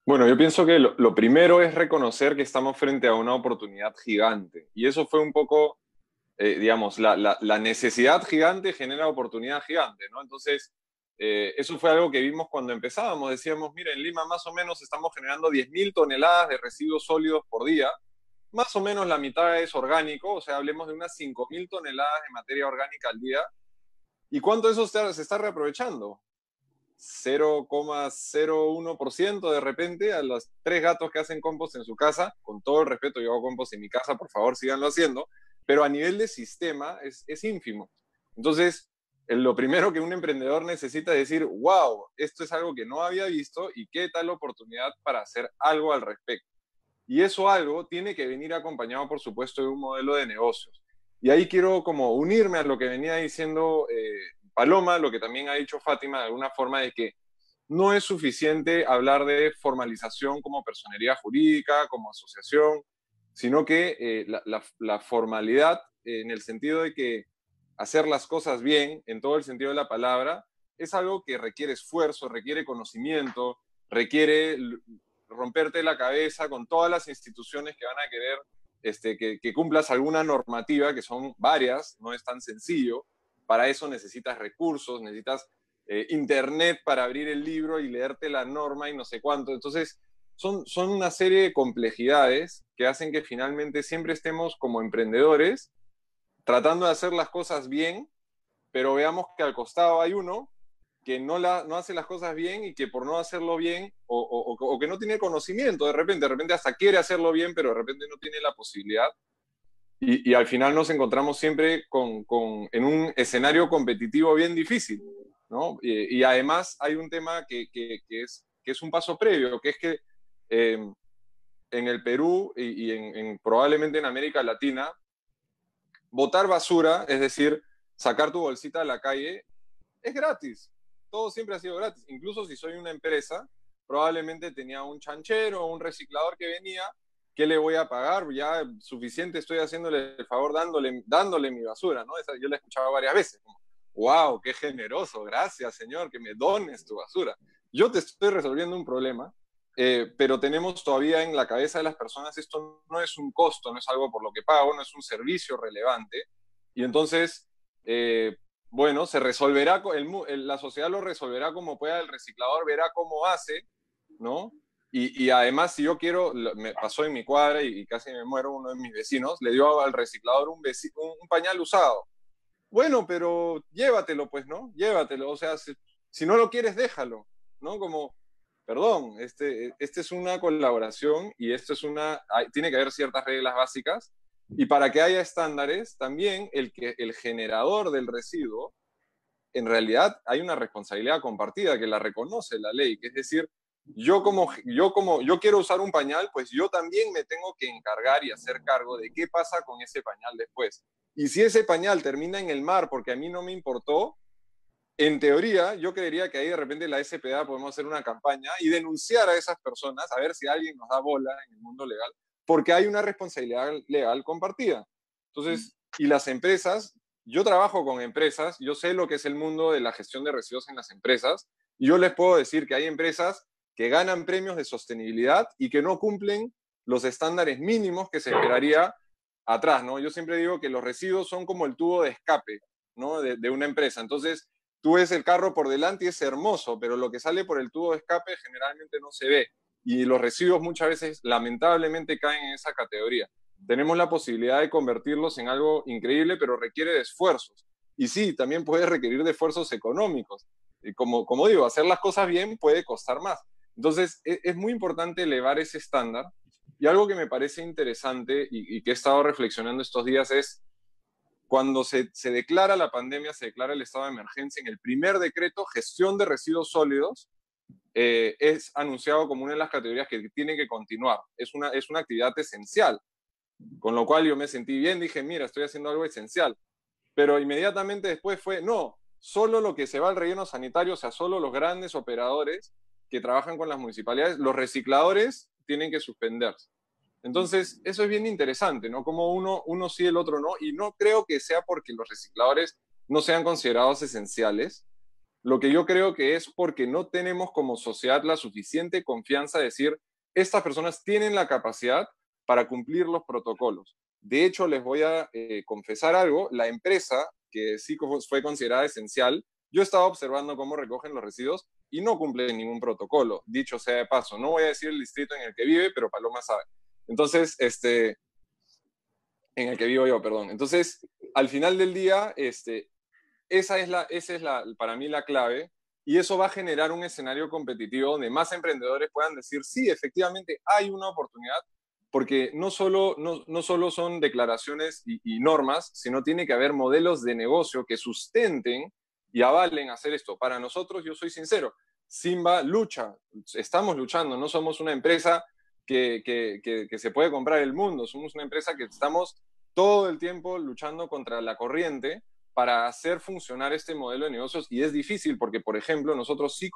Bueno, yo pienso que lo primero es reconocer que estamos frente a una oportunidad gigante. Y eso fue un poco, digamos, la necesidad gigante genera oportunidad gigante, ¿no? Entonces, eso fue algo que vimos cuando empezábamos. Decíamos, mira, en Lima más o menos estamos generando 10.000 toneladas de residuos sólidos por día. Más o menos la mitad es orgánico, o sea, hablemos de unas 5.000 toneladas de materia orgánica al día. ¿Y cuánto de eso se está reaprovechando? 0,01% de repente a los 3 gatos que hacen compost en su casa. Con todo el respeto, yo hago compost en mi casa, por favor, síganlo haciendo. Pero a nivel de sistema es ínfimo. Entonces, lo primero que un emprendedor necesita es decir, wow, esto es algo que no había visto y qué tal oportunidad para hacer algo al respecto. Y eso algo tiene que venir acompañado, por supuesto, de un modelo de negocios. Y ahí quiero como unirme a lo que venía diciendo Paloma, lo que también ha dicho Fátima de alguna forma, de que no es suficiente hablar de formalización como personería jurídica, como asociación, sino que la formalidad, en el sentido de que hacer las cosas bien, en todo el sentido de la palabra, es algo que requiere esfuerzo, requiere conocimiento, requiere romperte la cabeza con todas las instituciones que van a querer que cumplas alguna normativa, que son varias, no es tan sencillo. Para eso necesitas recursos, necesitas internet para abrir el libro y leerte la norma y no sé cuánto. Entonces, son una serie de complejidades que hacen que finalmente siempre estemos como emprendedores tratando de hacer las cosas bien, pero veamos que al costado hay uno que no hace las cosas bien y que por no hacerlo bien o que no tiene conocimiento de repente hasta quiere hacerlo bien, pero de repente no tiene la posibilidad. Y al final nos encontramos siempre en un escenario competitivo bien difícil, ¿no? Y además hay un tema que es un paso previo, que es que en el Perú y probablemente en América Latina, botar basura, es decir, sacar tu bolsita a la calle, es gratis. Todo siempre ha sido gratis. Incluso si soy una empresa, probablemente tenía un chanchero o un reciclador que venía, ¿qué le voy a pagar? Ya suficiente estoy haciéndole el favor dándole mi basura, ¿no? Yo la he escuchado varias veces. Como, wow, qué generoso, gracias, señor, que me dones tu basura. Yo te estoy resolviendo un problema, pero tenemos todavía en la cabeza de las personas, esto no es un costo, no es algo por lo que pago, no es un servicio relevante. Y entonces bueno, se resolverá, la sociedad lo resolverá como pueda, el reciclador verá cómo hace, ¿no? Y además, si yo quiero, me pasó en mi cuadra y casi me muero, uno de mis vecinos le dio al reciclador un pañal usado. Bueno, pero llévatelo, pues, ¿no? Llévatelo, o sea, si no lo quieres, déjalo, ¿no? Como, perdón, este es una colaboración y esto es tiene que haber ciertas reglas básicas, y para que haya estándares, también el generador del residuo, en realidad hay una responsabilidad compartida que la reconoce la ley, que es decir, yo quiero usar un pañal, pues yo también me tengo que encargar y hacer cargo de qué pasa con ese pañal después. Y si ese pañal termina en el mar porque a mí no me importó, en teoría, yo creería que ahí de repente la SPA podemos hacer una campaña y denunciar a esas personas, a ver si alguien nos da bola en el mundo legal, porque hay una responsabilidad legal compartida. Entonces, y las empresas, yo trabajo con empresas, yo sé lo que es el mundo de la gestión de residuos en las empresas, y yo les puedo decir que hay empresas que ganan premios de sostenibilidad y que no cumplen los estándares mínimos que se esperaría atrás, ¿no? Yo siempre digo que los residuos son como el tubo de escape, ¿no? de una empresa. Entonces, tú ves el carro por delante y es hermoso, pero lo que sale por el tubo de escape generalmente no se ve. Y los residuos muchas veces, lamentablemente, caen en esa categoría. Tenemos la posibilidad de convertirlos en algo increíble, pero requiere de esfuerzos. Y sí, también puede requerir de esfuerzos económicos. Y como digo, hacer las cosas bien puede costar más. Entonces, es muy importante elevar ese estándar. Y algo que me parece interesante y que he estado reflexionando estos días es, cuando se declara la pandemia, se declara el estado de emergencia, en el primer decreto, gestión de residuos sólidos, es anunciado como una de las categorías que tiene que continuar. Es una actividad esencial, con lo cual yo me sentí bien, dije, mira, estoy haciendo algo esencial. Pero inmediatamente después fue, no, solo lo que se va al relleno sanitario, o sea, solo los grandes operadores que trabajan con las municipalidades, los recicladores tienen que suspenderse. Entonces, eso es bien interesante, ¿no? Como uno sí, el otro no, y no creo que sea porque los recicladores no sean considerados esenciales. Lo que yo creo que es porque no tenemos como sociedad la suficiente confianza de decir, estas personas tienen la capacidad para cumplir los protocolos. De hecho, les voy a confesar algo, la empresa que sí fue considerada esencial, yo estaba observando cómo recogen los residuos y no cumplen ningún protocolo, dicho sea de paso. No voy a decir el distrito en el que vive, pero Paloma sabe. Entonces, en el que vivo yo, perdón. Entonces, al final del día, esa es para mí la clave, y eso va a generar un escenario competitivo donde más emprendedores puedan decir, sí, efectivamente hay una oportunidad, porque no solo son declaraciones y normas, sino tiene que haber modelos de negocio que sustenten y avalen hacer esto. Para nosotros, yo soy sincero, Simba lucha, estamos luchando, no somos una empresa que se puede comprar el mundo, somos una empresa que estamos todo el tiempo luchando contra la corriente para hacer funcionar este modelo de negocios, y es difícil porque, por ejemplo, nosotros sí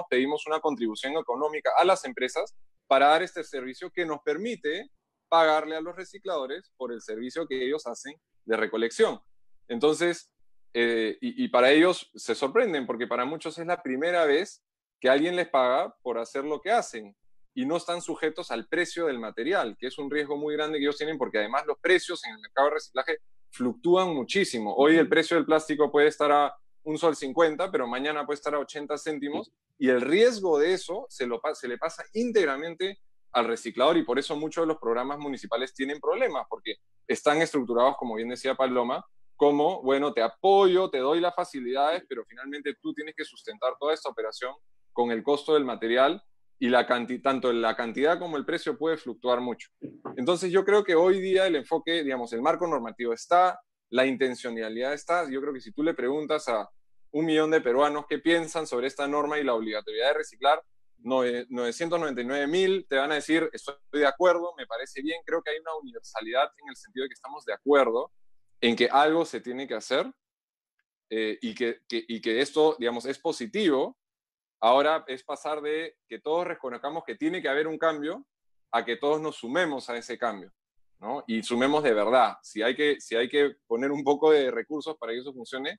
pedimos una contribución económica a las empresas para dar este servicio que nos permite pagarle a los recicladores por el servicio que ellos hacen de recolección. Entonces, y para ellos se sorprenden porque para muchos es la primera vez que alguien les paga por hacer lo que hacen y no están sujetos al precio del material, que es un riesgo muy grande que ellos tienen porque además los precios en el mercado de reciclaje fluctúan muchísimo. Hoy el precio del plástico puede estar a $1.50, pero mañana puede estar a 80 céntimos, y el riesgo de eso se le pasa íntegramente al reciclador, y por eso muchos de los programas municipales tienen problemas, porque están estructurados, como bien decía Paloma, como, bueno, te apoyo, te doy las facilidades, pero finalmente tú tienes que sustentar toda esta operación con el costo del material, y tanto la cantidad como el precio puede fluctuar mucho. Entonces yo creo que hoy día el enfoque, digamos, el marco normativo está, la intencionalidad está. Yo creo que si tú le preguntas a 1 millón de peruanos qué piensan sobre esta norma y la obligatoriedad de reciclar, 999.000 te van a decir, estoy de acuerdo, me parece bien. Creo que hay una universalidad en el sentido de que estamos de acuerdo en que algo se tiene que hacer, y que esto, digamos, es positivo. Ahora es pasar de que todos reconozcamos que tiene que haber un cambio a que todos nos sumemos a ese cambio, ¿no? Y sumemos de verdad. Si hay que poner un poco de recursos para que eso funcione,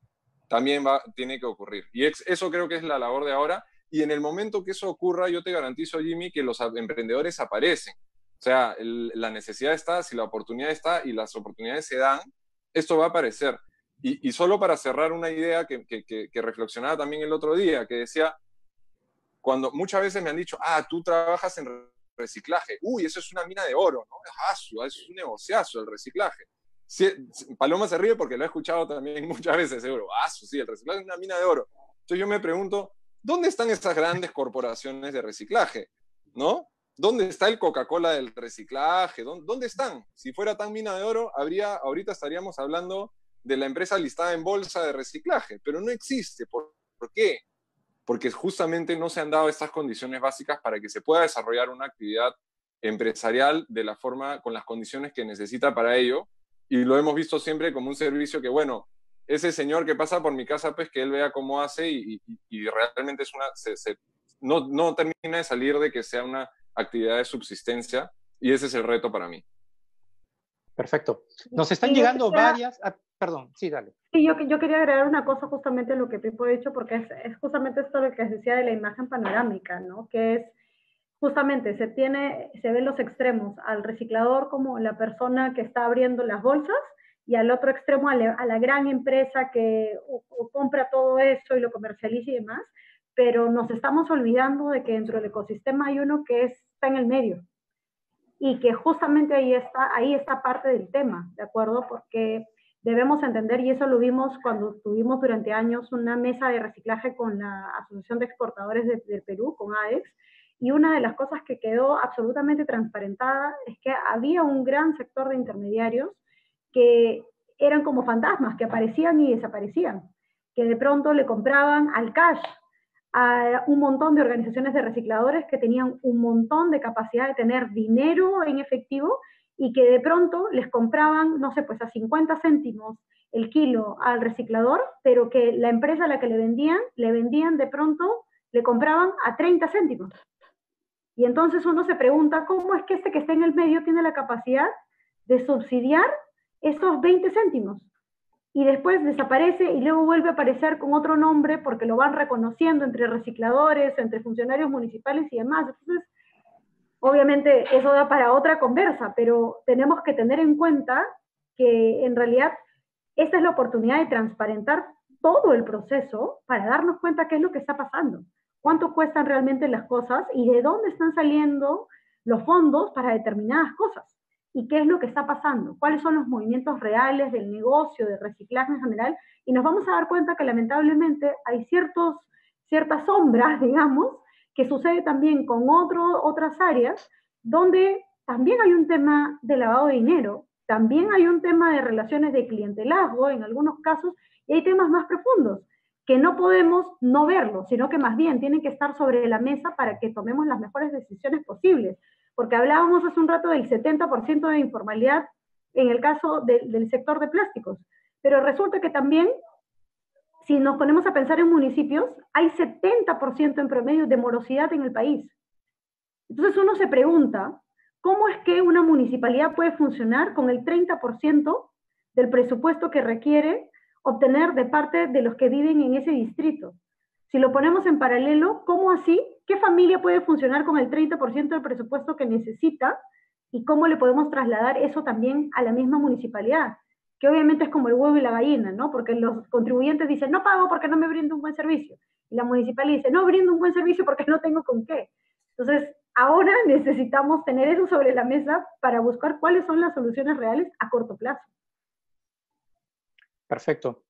también tiene que ocurrir. Y eso creo que es la labor de ahora. Y en el momento que eso ocurra, yo te garantizo, Jimmy, que los emprendedores aparecen. O sea, la necesidad está, si la oportunidad está y las oportunidades se dan, esto va a aparecer. Y solo para cerrar una idea que reflexionaba también el otro día, que decía, cuando muchas veces me han dicho, tú trabajas en reciclaje, uy, eso es una mina de oro, ¿no? Eso es un negociazo el reciclaje. Sí, Paloma se ríe porque lo he escuchado también muchas veces, seguro, sí, el reciclaje es una mina de oro. Entonces yo me pregunto, ¿dónde están esas grandes corporaciones de reciclaje? ¿No? ¿Dónde está el Coca-Cola del reciclaje? ¿Dónde están? Si fuera tan mina de oro, ahorita estaríamos hablando de la empresa listada en bolsa de reciclaje, pero no existe. ¿Por qué? Porque justamente no se han dado estas condiciones básicas para que se pueda desarrollar una actividad empresarial de la forma, con las condiciones que necesita para ello, y lo hemos visto siempre como un servicio que, bueno, ese señor que pasa por mi casa, pues que él vea cómo hace y realmente es no termina de salir de que sea una actividad de subsistencia, y ese es el reto para mí. Perfecto. Nos están llegando varias... perdón, sí, dale. Sí, yo quería agregar una cosa justamente a lo que Pipo ha dicho, porque es justamente esto lo que decía de la imagen panorámica, ¿no? Que es justamente, se ven los extremos, al reciclador como la persona que está abriendo las bolsas, y al otro extremo a la gran empresa que o compra todo eso y lo comercializa y demás, pero nos estamos olvidando de que dentro del ecosistema hay uno que está en el medio, y que justamente ahí está parte del tema, ¿de acuerdo? Porque debemos entender, y eso lo vimos cuando tuvimos durante años una mesa de reciclaje con la Asociación de Exportadores del Perú, con AEX, y una de las cosas que quedó absolutamente transparentada es que había un gran sector de intermediarios que eran como fantasmas, que aparecían y desaparecían, que de pronto le compraban al cash a un montón de organizaciones de recicladores que tenían un montón de capacidad de tener dinero en efectivo y que de pronto les compraban, no sé, pues a 50 céntimos el kilo al reciclador, pero que la empresa a la que le vendían de pronto, le compraban a 30 céntimos. Y entonces uno se pregunta, ¿cómo es que este que está en el medio tiene la capacidad de subsidiar esos 20 céntimos? Y después desaparece y luego vuelve a aparecer con otro nombre porque lo van reconociendo entre recicladores, entre funcionarios municipales y demás. Entonces, obviamente eso da para otra conversa, pero tenemos que tener en cuenta que en realidad esta es la oportunidad de transparentar todo el proceso para darnos cuenta qué es lo que está pasando, cuánto cuestan realmente las cosas y de dónde están saliendo los fondos para determinadas cosas. ¿Y qué es lo que está pasando? ¿Cuáles son los movimientos reales del negocio, del reciclaje en general? Y nos vamos a dar cuenta que lamentablemente hay ciertas sombras, digamos, que sucede también con otras áreas, donde también hay un tema de lavado de dinero, también hay un tema de relaciones de clientelazgo en algunos casos, y hay temas más profundos, que no podemos no verlos, sino que más bien tienen que estar sobre la mesa para que tomemos las mejores decisiones posibles. Porque hablábamos hace un rato del 70% de informalidad en el caso del sector de plásticos, pero resulta que también, si nos ponemos a pensar en municipios, hay 70% en promedio de morosidad en el país. Entonces uno se pregunta, ¿cómo es que una municipalidad puede funcionar con el 30% del presupuesto que requiere obtener de parte de los que viven en ese distrito? Si lo ponemos en paralelo, ¿cómo así? ¿Qué familia puede funcionar con el 30% del presupuesto que necesita? ¿Y cómo le podemos trasladar eso también a la misma municipalidad? Que obviamente es como el huevo y la gallina, ¿no? Porque los contribuyentes dicen, no pago porque no me brindo un buen servicio. Y la municipalidad dice, no brindo un buen servicio porque no tengo con qué. Entonces, ahora necesitamos tener eso sobre la mesa para buscar cuáles son las soluciones reales a corto plazo. Perfecto.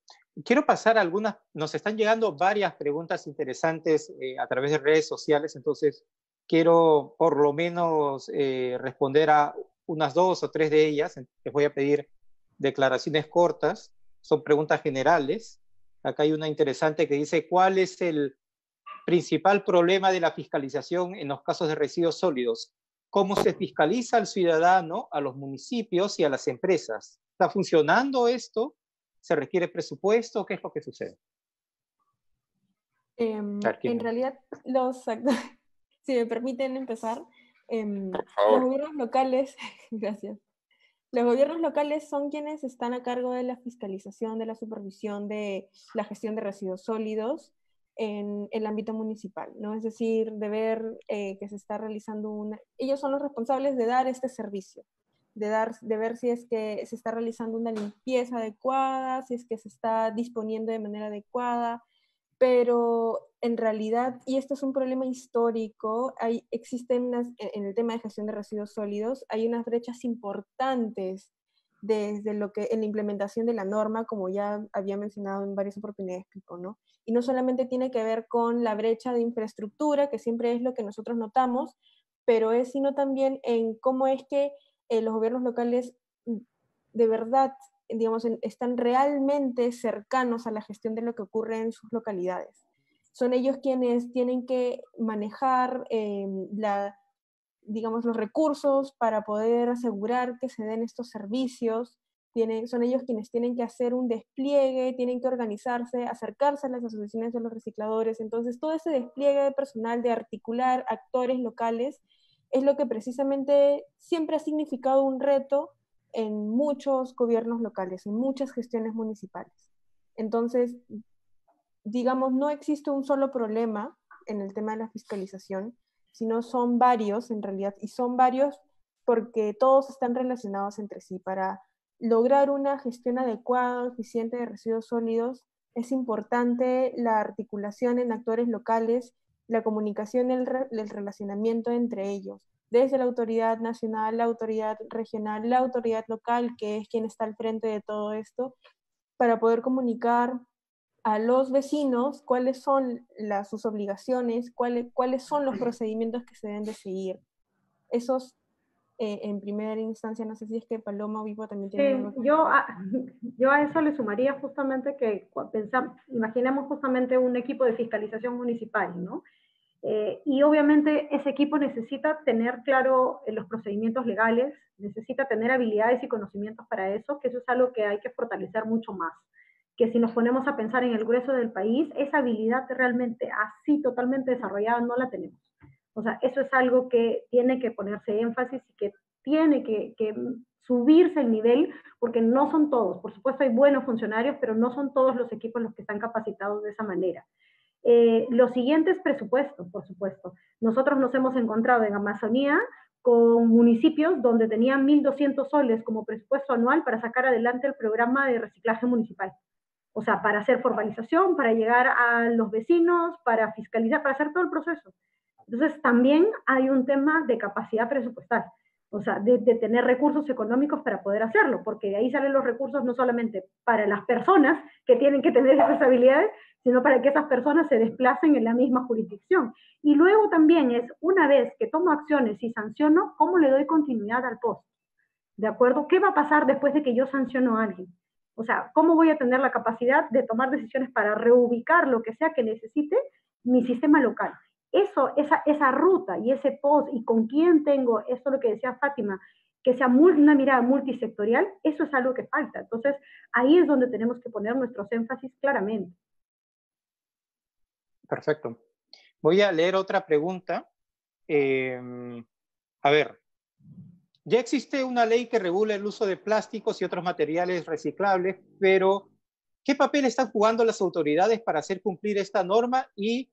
Quiero pasar a algunas, nos están llegando varias preguntas interesantes a través de redes sociales, entonces quiero por lo menos responder a unas 2 o 3 de ellas. Les voy a pedir declaraciones cortas, son preguntas generales. Acá hay una interesante que dice, ¿cuál es el principal problema de la fiscalización en los casos de residuos sólidos? ¿Cómo se fiscaliza al ciudadano, a los municipios y a las empresas? ¿Está funcionando esto? ¿Se requiere presupuesto? ¿Qué es lo que sucede? En realidad, si me permiten empezar, por favor. Los gobiernos locales, gracias. Los gobiernos locales son quienes están a cargo de la fiscalización, de la supervisión de la gestión de residuos sólidos en el ámbito municipal, ¿no? Es decir, de ver que se está realizando ellos son los responsables de dar este servicio, de ver si es que se está realizando una limpieza adecuada, si es que se está disponiendo de manera adecuada, pero en realidad, y esto es un problema histórico, en el tema de gestión de residuos sólidos, hay unas brechas importantes desde en la implementación de la norma, como ya había mencionado en varias oportunidades, Pipo, ¿no? Y no solamente tiene que ver con la brecha de infraestructura, que siempre es lo que nosotros notamos, pero sino también en cómo es que los gobiernos locales de verdad, digamos, están realmente cercanos a la gestión de lo que ocurre en sus localidades. Son ellos quienes tienen que manejar digamos, los recursos para poder asegurar que se den estos servicios. Son ellos quienes tienen que hacer un despliegue, tienen que organizarse, acercarse a las asociaciones de los recicladores. Entonces, todo ese despliegue de personal, de articular actores locales, es lo que precisamente siempre ha significado un reto en muchos gobiernos locales, en muchas gestiones municipales. Entonces, digamos, no existe un solo problema en el tema de la fiscalización, sino son varios en realidad, y son varios porque todos están relacionados entre sí. Para lograr una gestión adecuada, eficiente de residuos sólidos, es importante la articulación en actores locales, la comunicación, el relacionamiento entre ellos, desde la autoridad nacional, la autoridad regional, la autoridad local, que es quien está al frente de todo esto, para poder comunicar a los vecinos cuáles son sus obligaciones, cuáles son los procedimientos que se deben de seguir. Esos, en primera instancia, no sé si es que Paloma o Vivo también tienen algo. Yo a eso le sumaría justamente que imaginemos justamente un equipo de fiscalización municipal, ¿no? Y obviamente ese equipo necesita tener claro los procedimientos legales, necesita tener habilidades y conocimientos para eso, que eso es algo que hay que fortalecer mucho más. Que si nos ponemos a pensar en el grueso del país, esa habilidad realmente así totalmente desarrollada no la tenemos. O sea, eso es algo que tiene que ponerse énfasis y que tiene que subirse el nivel, porque no son todos. Por supuesto hay buenos funcionarios, pero no son todos los equipos los que están capacitados de esa manera. Lo siguiente es presupuesto, por supuesto. Nosotros nos hemos encontrado en Amazonía con municipios donde tenían 1.200 soles como presupuesto anual para sacar adelante el programa de reciclaje municipal. O sea, para hacer formalización, para llegar a los vecinos, para fiscalizar, para hacer todo el proceso. Entonces, también hay un tema de capacidad presupuestal, o sea, de tener recursos económicos para poder hacerlo, porque de ahí salen los recursos no solamente para las personas que tienen que tener esas habilidades, sino para que esas personas se desplacen en la misma jurisdicción. Y luego también es, una vez que tomo acciones y sanciono, ¿cómo le doy continuidad al post? ¿De acuerdo? ¿Qué va a pasar después de que yo sanciono a alguien? O sea, ¿cómo voy a tener la capacidad de tomar decisiones para reubicar lo que sea que necesite mi sistema local? Eso, esa ruta y ese post y con quién tengo, eso es lo que decía Fátima, que sea una mirada multisectorial, eso es algo que falta. Entonces, ahí es donde tenemos que poner nuestros énfasis claramente. Perfecto. Voy a leer otra pregunta. A ver, ya existe una ley que regula el uso de plásticos y otros materiales reciclables, pero ¿qué papel están jugando las autoridades para hacer cumplir esta norma y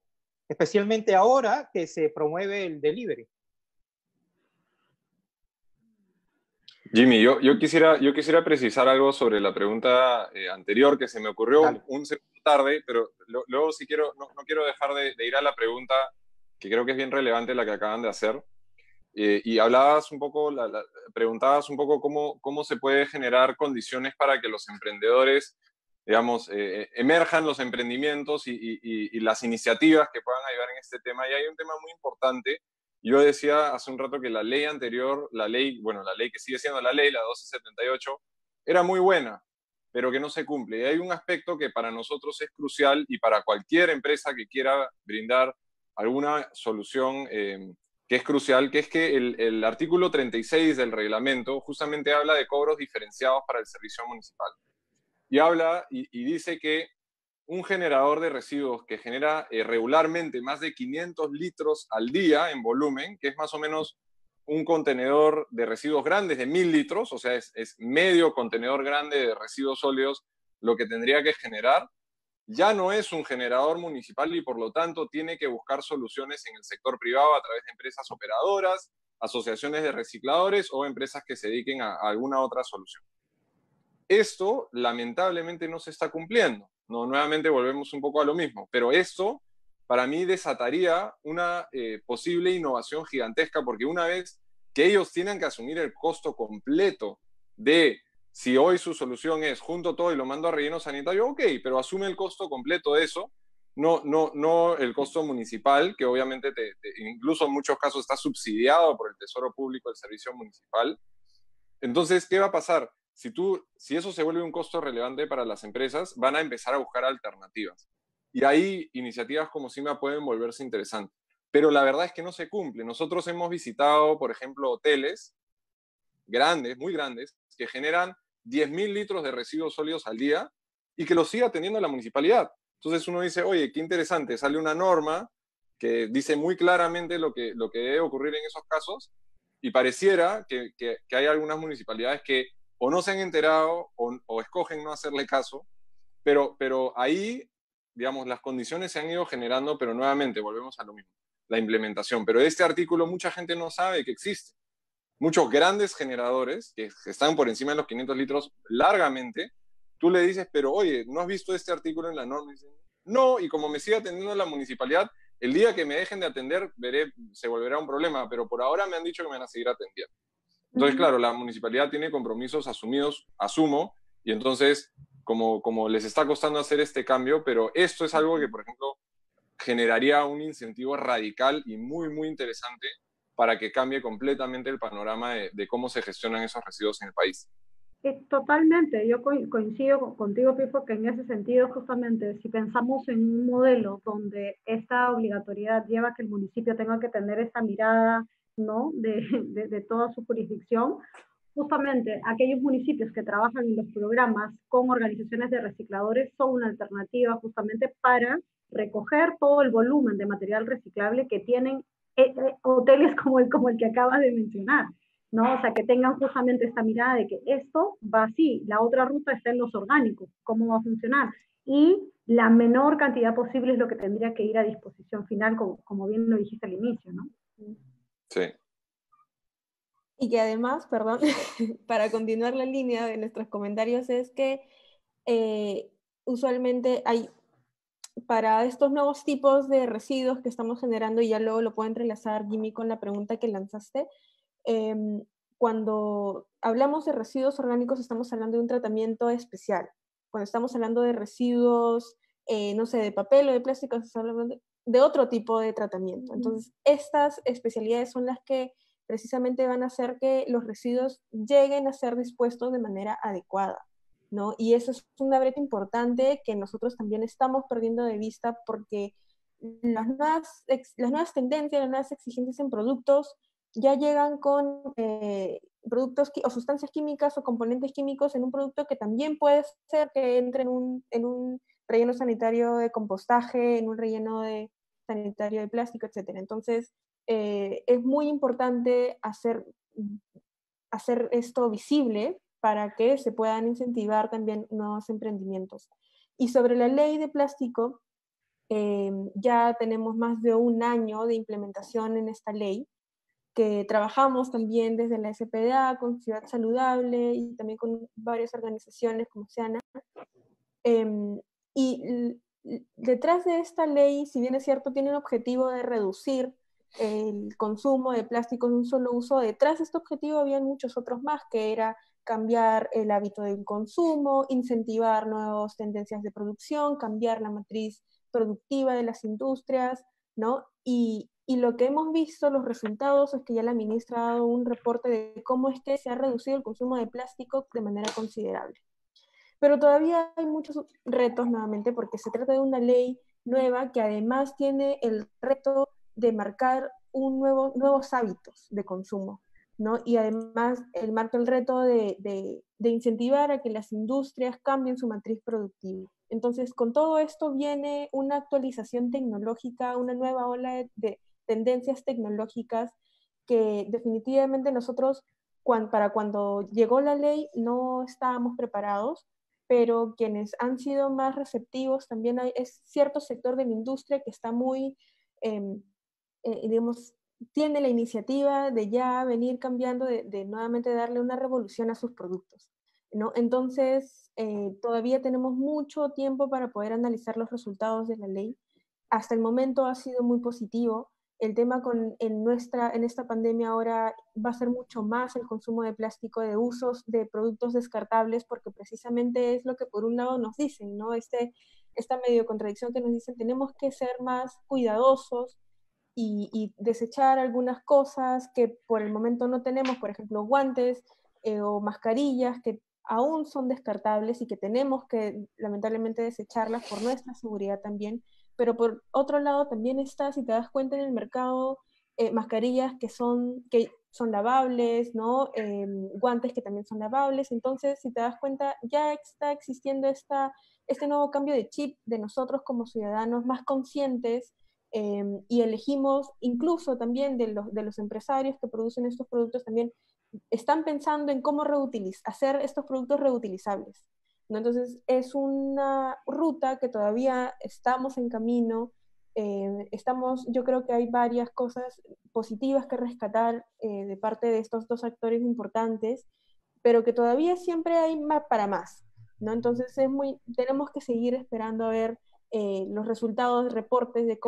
especialmente ahora que se promueve el delivery? Jimmy, yo quisiera precisar algo sobre la pregunta anterior que se me ocurrió un segundo tarde, pero luego sí no quiero dejar de ir a la pregunta que creo que es bien relevante, la que acaban de hacer. Y hablabas un poco, preguntabas un poco cómo se puede generar condiciones para que los emprendedores, digamos, emerjan los emprendimientos y las iniciativas que puedan ayudar en este tema. Y hay un tema muy importante. Yo decía hace un rato que la ley anterior, la ley que sigue siendo la ley, la 1278, era muy buena, pero que no se cumple. Y hay un aspecto que para nosotros es crucial y para cualquier empresa que quiera brindar alguna solución que es crucial, que es que el artículo 36 del reglamento justamente habla de cobros diferenciados para el servicio municipal. Y habla y dice que un generador de residuos que genera regularmente más de 500 litros al día en volumen, que es más o menos un contenedor de residuos grandes de 1.000 litros, o sea, es medio contenedor grande de residuos sólidos lo que tendría que generar, ya no es un generador municipal y por lo tanto tiene que buscar soluciones en el sector privado a través de empresas operadoras asociaciones de recicladores o empresas que se dediquen a alguna otra solución. Esto lamentablemente no se está cumpliendo. No, nuevamente volvemos un poco a lo mismo, pero esto para mí desataría una posible innovación gigantesca, porque una vez que ellos tienen que asumir el costo completo de si hoy su solución es junto todo y lo mando a relleno sanitario, ok, pero asume el costo completo de eso, no el costo municipal, que obviamente incluso en muchos casos está subsidiado por el Tesoro Público, el servicio municipal. Entonces, ¿qué va a pasar? Si eso se vuelve un costo relevante para las empresas, van a empezar a buscar alternativas. Y ahí iniciativas como CIMA pueden volverse interesantes. Pero la verdad es que no se cumple. Nosotros hemos visitado, por ejemplo, hoteles grandes, muy grandes, que generan 10.000 litros de residuos sólidos al día y que los siga teniendo la municipalidad. Entonces uno dice, oye, qué interesante, sale una norma que dice muy claramente lo que debe ocurrir en esos casos, y pareciera que hay algunas municipalidades que o no se han enterado o escogen no hacerle caso, pero ahí, digamos, las condiciones se han ido generando, pero nuevamente volvemos a lo mismo, la implementación. Pero este artículo mucha gente no sabe que existe. Muchos grandes generadores que están por encima de los 500 litros largamente, tú le dices, pero oye, ¿no has visto este artículo en la norma? Y dicen, no, y como me sigue atendiendo la municipalidad, el día que me dejen de atender, se volverá un problema, pero por ahora me han dicho que me van a seguir atendiendo. Entonces, claro, la municipalidad tiene compromisos asumidos, asumo, y entonces, como les está costando hacer este cambio, pero esto es algo que, por ejemplo, generaría un incentivo radical y muy, muy interesante para que cambie completamente el panorama de cómo se gestionan esos residuos en el país. Totalmente, yo coincido contigo, Pipo, que en ese sentido, justamente, si pensamos en un modelo donde esta obligatoriedad lleva a que el municipio tenga que tener esta mirada, ¿no?, de toda su jurisdicción, justamente aquellos municipios que trabajan en los programas con organizaciones de recicladores son una alternativa justamente para recoger todo el volumen de material reciclable que tienen hoteles como el que acabas de mencionar, ¿no? O sea, que tengan justamente esta mirada de que esto va así, la otra ruta está en los orgánicos, ¿cómo va a funcionar? Y la menor cantidad posible es lo que tendría que ir a disposición final, como bien lo dijiste al inicio, ¿no? Sí. Y que además, perdón, para continuar la línea de nuestros comentarios, es que usualmente hay, para estos nuevos tipos de residuos que estamos generando, y ya luego lo puedo entrelazar, Jimmy, con la pregunta que lanzaste, cuando hablamos de residuos orgánicos estamos hablando de un tratamiento especial. Cuando estamos hablando de residuos, no sé, de papel o de plástico, estamos hablando de otro tipo de tratamiento. Entonces, estas especialidades son las que precisamente van a hacer que los residuos lleguen a ser dispuestos de manera adecuada, ¿no? Y eso es una brecha importante que nosotros también estamos perdiendo de vista, porque las nuevas tendencias, las nuevas exigencias en productos ya llegan con productos o sustancias químicas o componentes químicos en un producto que también puede ser que entre en un relleno sanitario de compostaje, en un relleno sanitario de plástico, etc. Entonces, es muy importante hacer esto visible para que se puedan incentivar también nuevos emprendimientos. Y sobre la ley de plástico, ya tenemos más de un año de implementación en esta ley, que trabajamos también desde la SPDA con Ciudad Saludable y también con varias organizaciones como Oceana. Y detrás de esta ley, si bien es cierto, tiene el objetivo de reducir el consumo de plásticos de un solo uso, detrás de este objetivo había muchos otros más, que era cambiar el hábito del consumo, incentivar nuevas tendencias de producción, cambiar la matriz productiva de las industrias, ¿no? Y lo que hemos visto, los resultados, es que ya la ministra ha dado un reporte de cómo es que se ha reducido el consumo de plástico de manera considerable. Pero todavía hay muchos retos, nuevamente, porque se trata de una ley nueva que además tiene el reto de marcar nuevos hábitos de consumo, ¿no? Y además marca el reto de incentivar a que las industrias cambien su matriz productiva. Entonces, con todo esto viene una actualización tecnológica, una nueva ola de tendencias tecnológicas que definitivamente nosotros, para cuando llegó la ley, no estábamos preparados, pero quienes han sido más receptivos también es cierto sector de la industria que está muy, digamos, tiene la iniciativa de ya venir cambiando, de nuevamente darle una revolución a sus productos, ¿no? Entonces, todavía tenemos mucho tiempo para poder analizar los resultados de la ley. Hasta el momento ha sido muy positivo. El tema en esta pandemia ahora va a ser mucho más el consumo de plástico, de usos de productos descartables, porque precisamente es lo que por un lado nos dicen, ¿no? Esta medio contradicción que nos dicen, tenemos que ser más cuidadosos y desechar algunas cosas que por el momento no tenemos, por ejemplo, guantes o mascarillas que aún son descartables y que tenemos que lamentablemente desecharlas por nuestra seguridad también. Pero por otro lado también está, si te das cuenta en el mercado, mascarillas que son lavables, ¿no? Guantes que también son lavables. Entonces, si te das cuenta, ya está existiendo este nuevo cambio de chip de nosotros como ciudadanos más conscientes, y elegimos incluso también de los empresarios que producen estos productos, también están pensando en cómo hacer estos productos reutilizables, ¿no? Entonces es una ruta que todavía estamos en camino. Yo creo que hay varias cosas positivas que rescatar de parte de estos dos actores importantes, pero que todavía siempre hay más para más, ¿no? Entonces tenemos que seguir esperando a ver los resultados, reportes de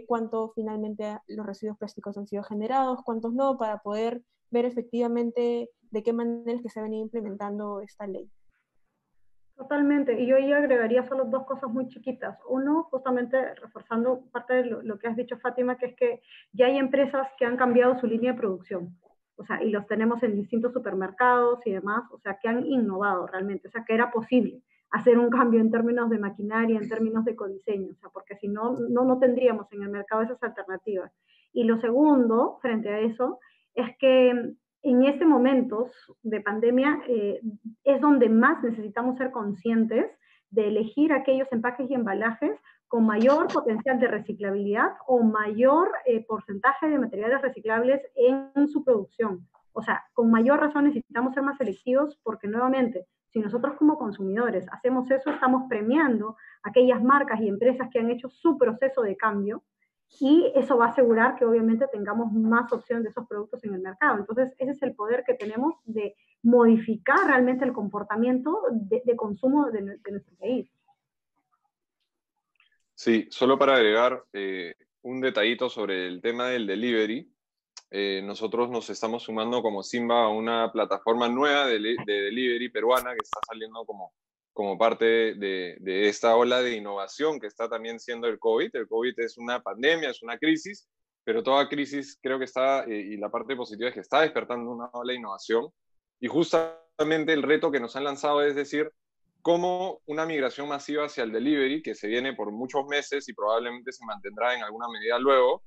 cuánto finalmente los residuos plásticos han sido generados, cuántos no, para poder ver efectivamente de qué manera es que se ha venido implementando esta ley. Totalmente, y yo ahí agregaría solo dos cosas muy chiquitas. Uno, justamente reforzando parte de lo que has dicho, Fátima, que es que ya hay empresas que han cambiado su línea de producción, o sea, y los tenemos en distintos supermercados y demás, o sea, que han innovado realmente, o sea, que era posible hacer un cambio en términos de maquinaria, en términos de ecodiseño, o sea, porque si no, no tendríamos en el mercado esas alternativas. Y lo segundo, frente a eso, es que en este momento de pandemia es donde más necesitamos ser conscientes de elegir aquellos empaques y embalajes con mayor potencial de reciclabilidad o mayor porcentaje de materiales reciclables en su producción. O sea, con mayor razón necesitamos ser más selectivos porque nuevamente, si nosotros como consumidores hacemos eso, estamos premiando aquellas marcas y empresas que han hecho su proceso de cambio, y eso va a asegurar que obviamente tengamos más opción de esos productos en el mercado. Entonces, ese es el poder que tenemos de modificar realmente el comportamiento de consumo de nuestro país. Sí, solo para agregar un detallito sobre el tema del delivery. Nosotros nos estamos sumando como Simba a una plataforma nueva de delivery peruana que está saliendo como parte de esta ola de innovación que está también siendo el COVID. El COVID es una pandemia, es una crisis, pero toda crisis creo que está, y la parte positiva es que está despertando una ola de innovación. Y justamente el reto que nos han lanzado es decir, cómo una migración masiva hacia el delivery, que se viene por muchos meses y probablemente se mantendrá en alguna medida luego,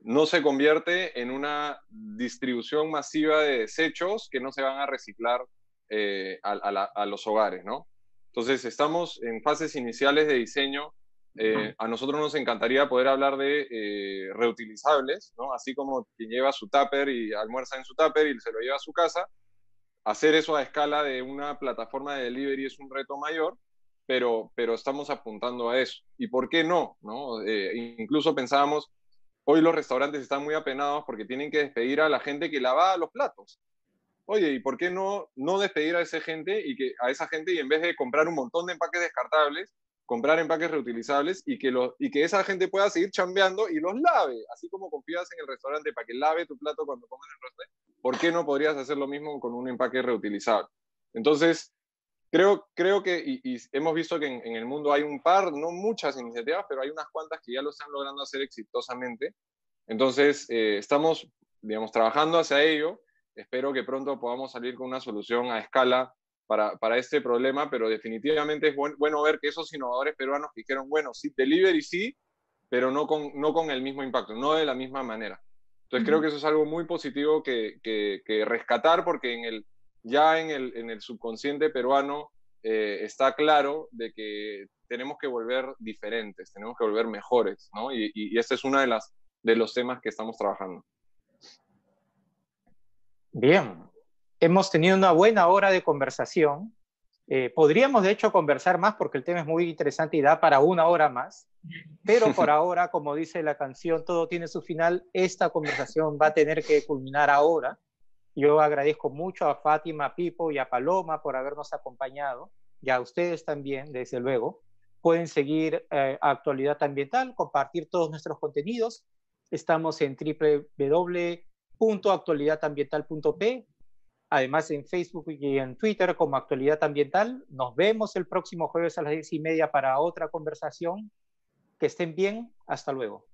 no se convierte en una distribución masiva de desechos que no se van a reciclar a los hogares, ¿no? Entonces, estamos en fases iniciales de diseño. A nosotros nos encantaría poder hablar de reutilizables, ¿no? Así como quien lleva su tupper y almuerza en su tupper y se lo lleva a su casa. Hacer eso a escala de una plataforma de delivery es un reto mayor, pero estamos apuntando a eso. ¿Y por qué no? ¿No? Incluso pensábamos, hoy los restaurantes están muy apenados porque tienen que despedir a la gente que lava los platos. Oye, ¿y por qué no despedir a esa gente a esa gente y en vez de comprar un montón de empaques descartables, comprar empaques reutilizables y que esa gente pueda seguir chambeando y los lave? Así como confías en el restaurante para que lave tu plato cuando comes en el restaurante, ¿por qué no podrías hacer lo mismo con un empaque reutilizable? Entonces, creo que, y hemos visto que en el mundo hay un par, no muchas iniciativas, pero hay unas cuantas que ya lo están logrando hacer exitosamente. Entonces, estamos, digamos, trabajando hacia ello. Espero que pronto podamos salir con una solución a escala para este problema, pero definitivamente es bueno ver que esos innovadores peruanos dijeron, bueno, sí, delivery sí, pero no con el mismo impacto, no de la misma manera. Entonces, creo que eso es algo muy positivo que rescatar, porque ya en el subconsciente peruano está claro de que tenemos que volver diferentes, tenemos que volver mejores, ¿no? Y este es uno de los temas que estamos trabajando. Bien, hemos tenido una buena hora de conversación Podríamos, de hecho, conversar más porque el tema es muy interesante y da para 1 hora más, pero por ahora, como dice la canción, todo tiene su final. Esta conversación va a tener que culminar ahora. Yo agradezco mucho a Fátima, a Pipo y a Paloma por habernos acompañado, y a ustedes también, desde luego. Pueden seguir Actualidad Ambiental, compartir todos nuestros contenidos. Estamos en www.actualidadambiental.p, además en Facebook y en Twitter como Actualidad Ambiental. Nos vemos el próximo jueves a las 10:30 para otra conversación. Que estén bien. Hasta luego.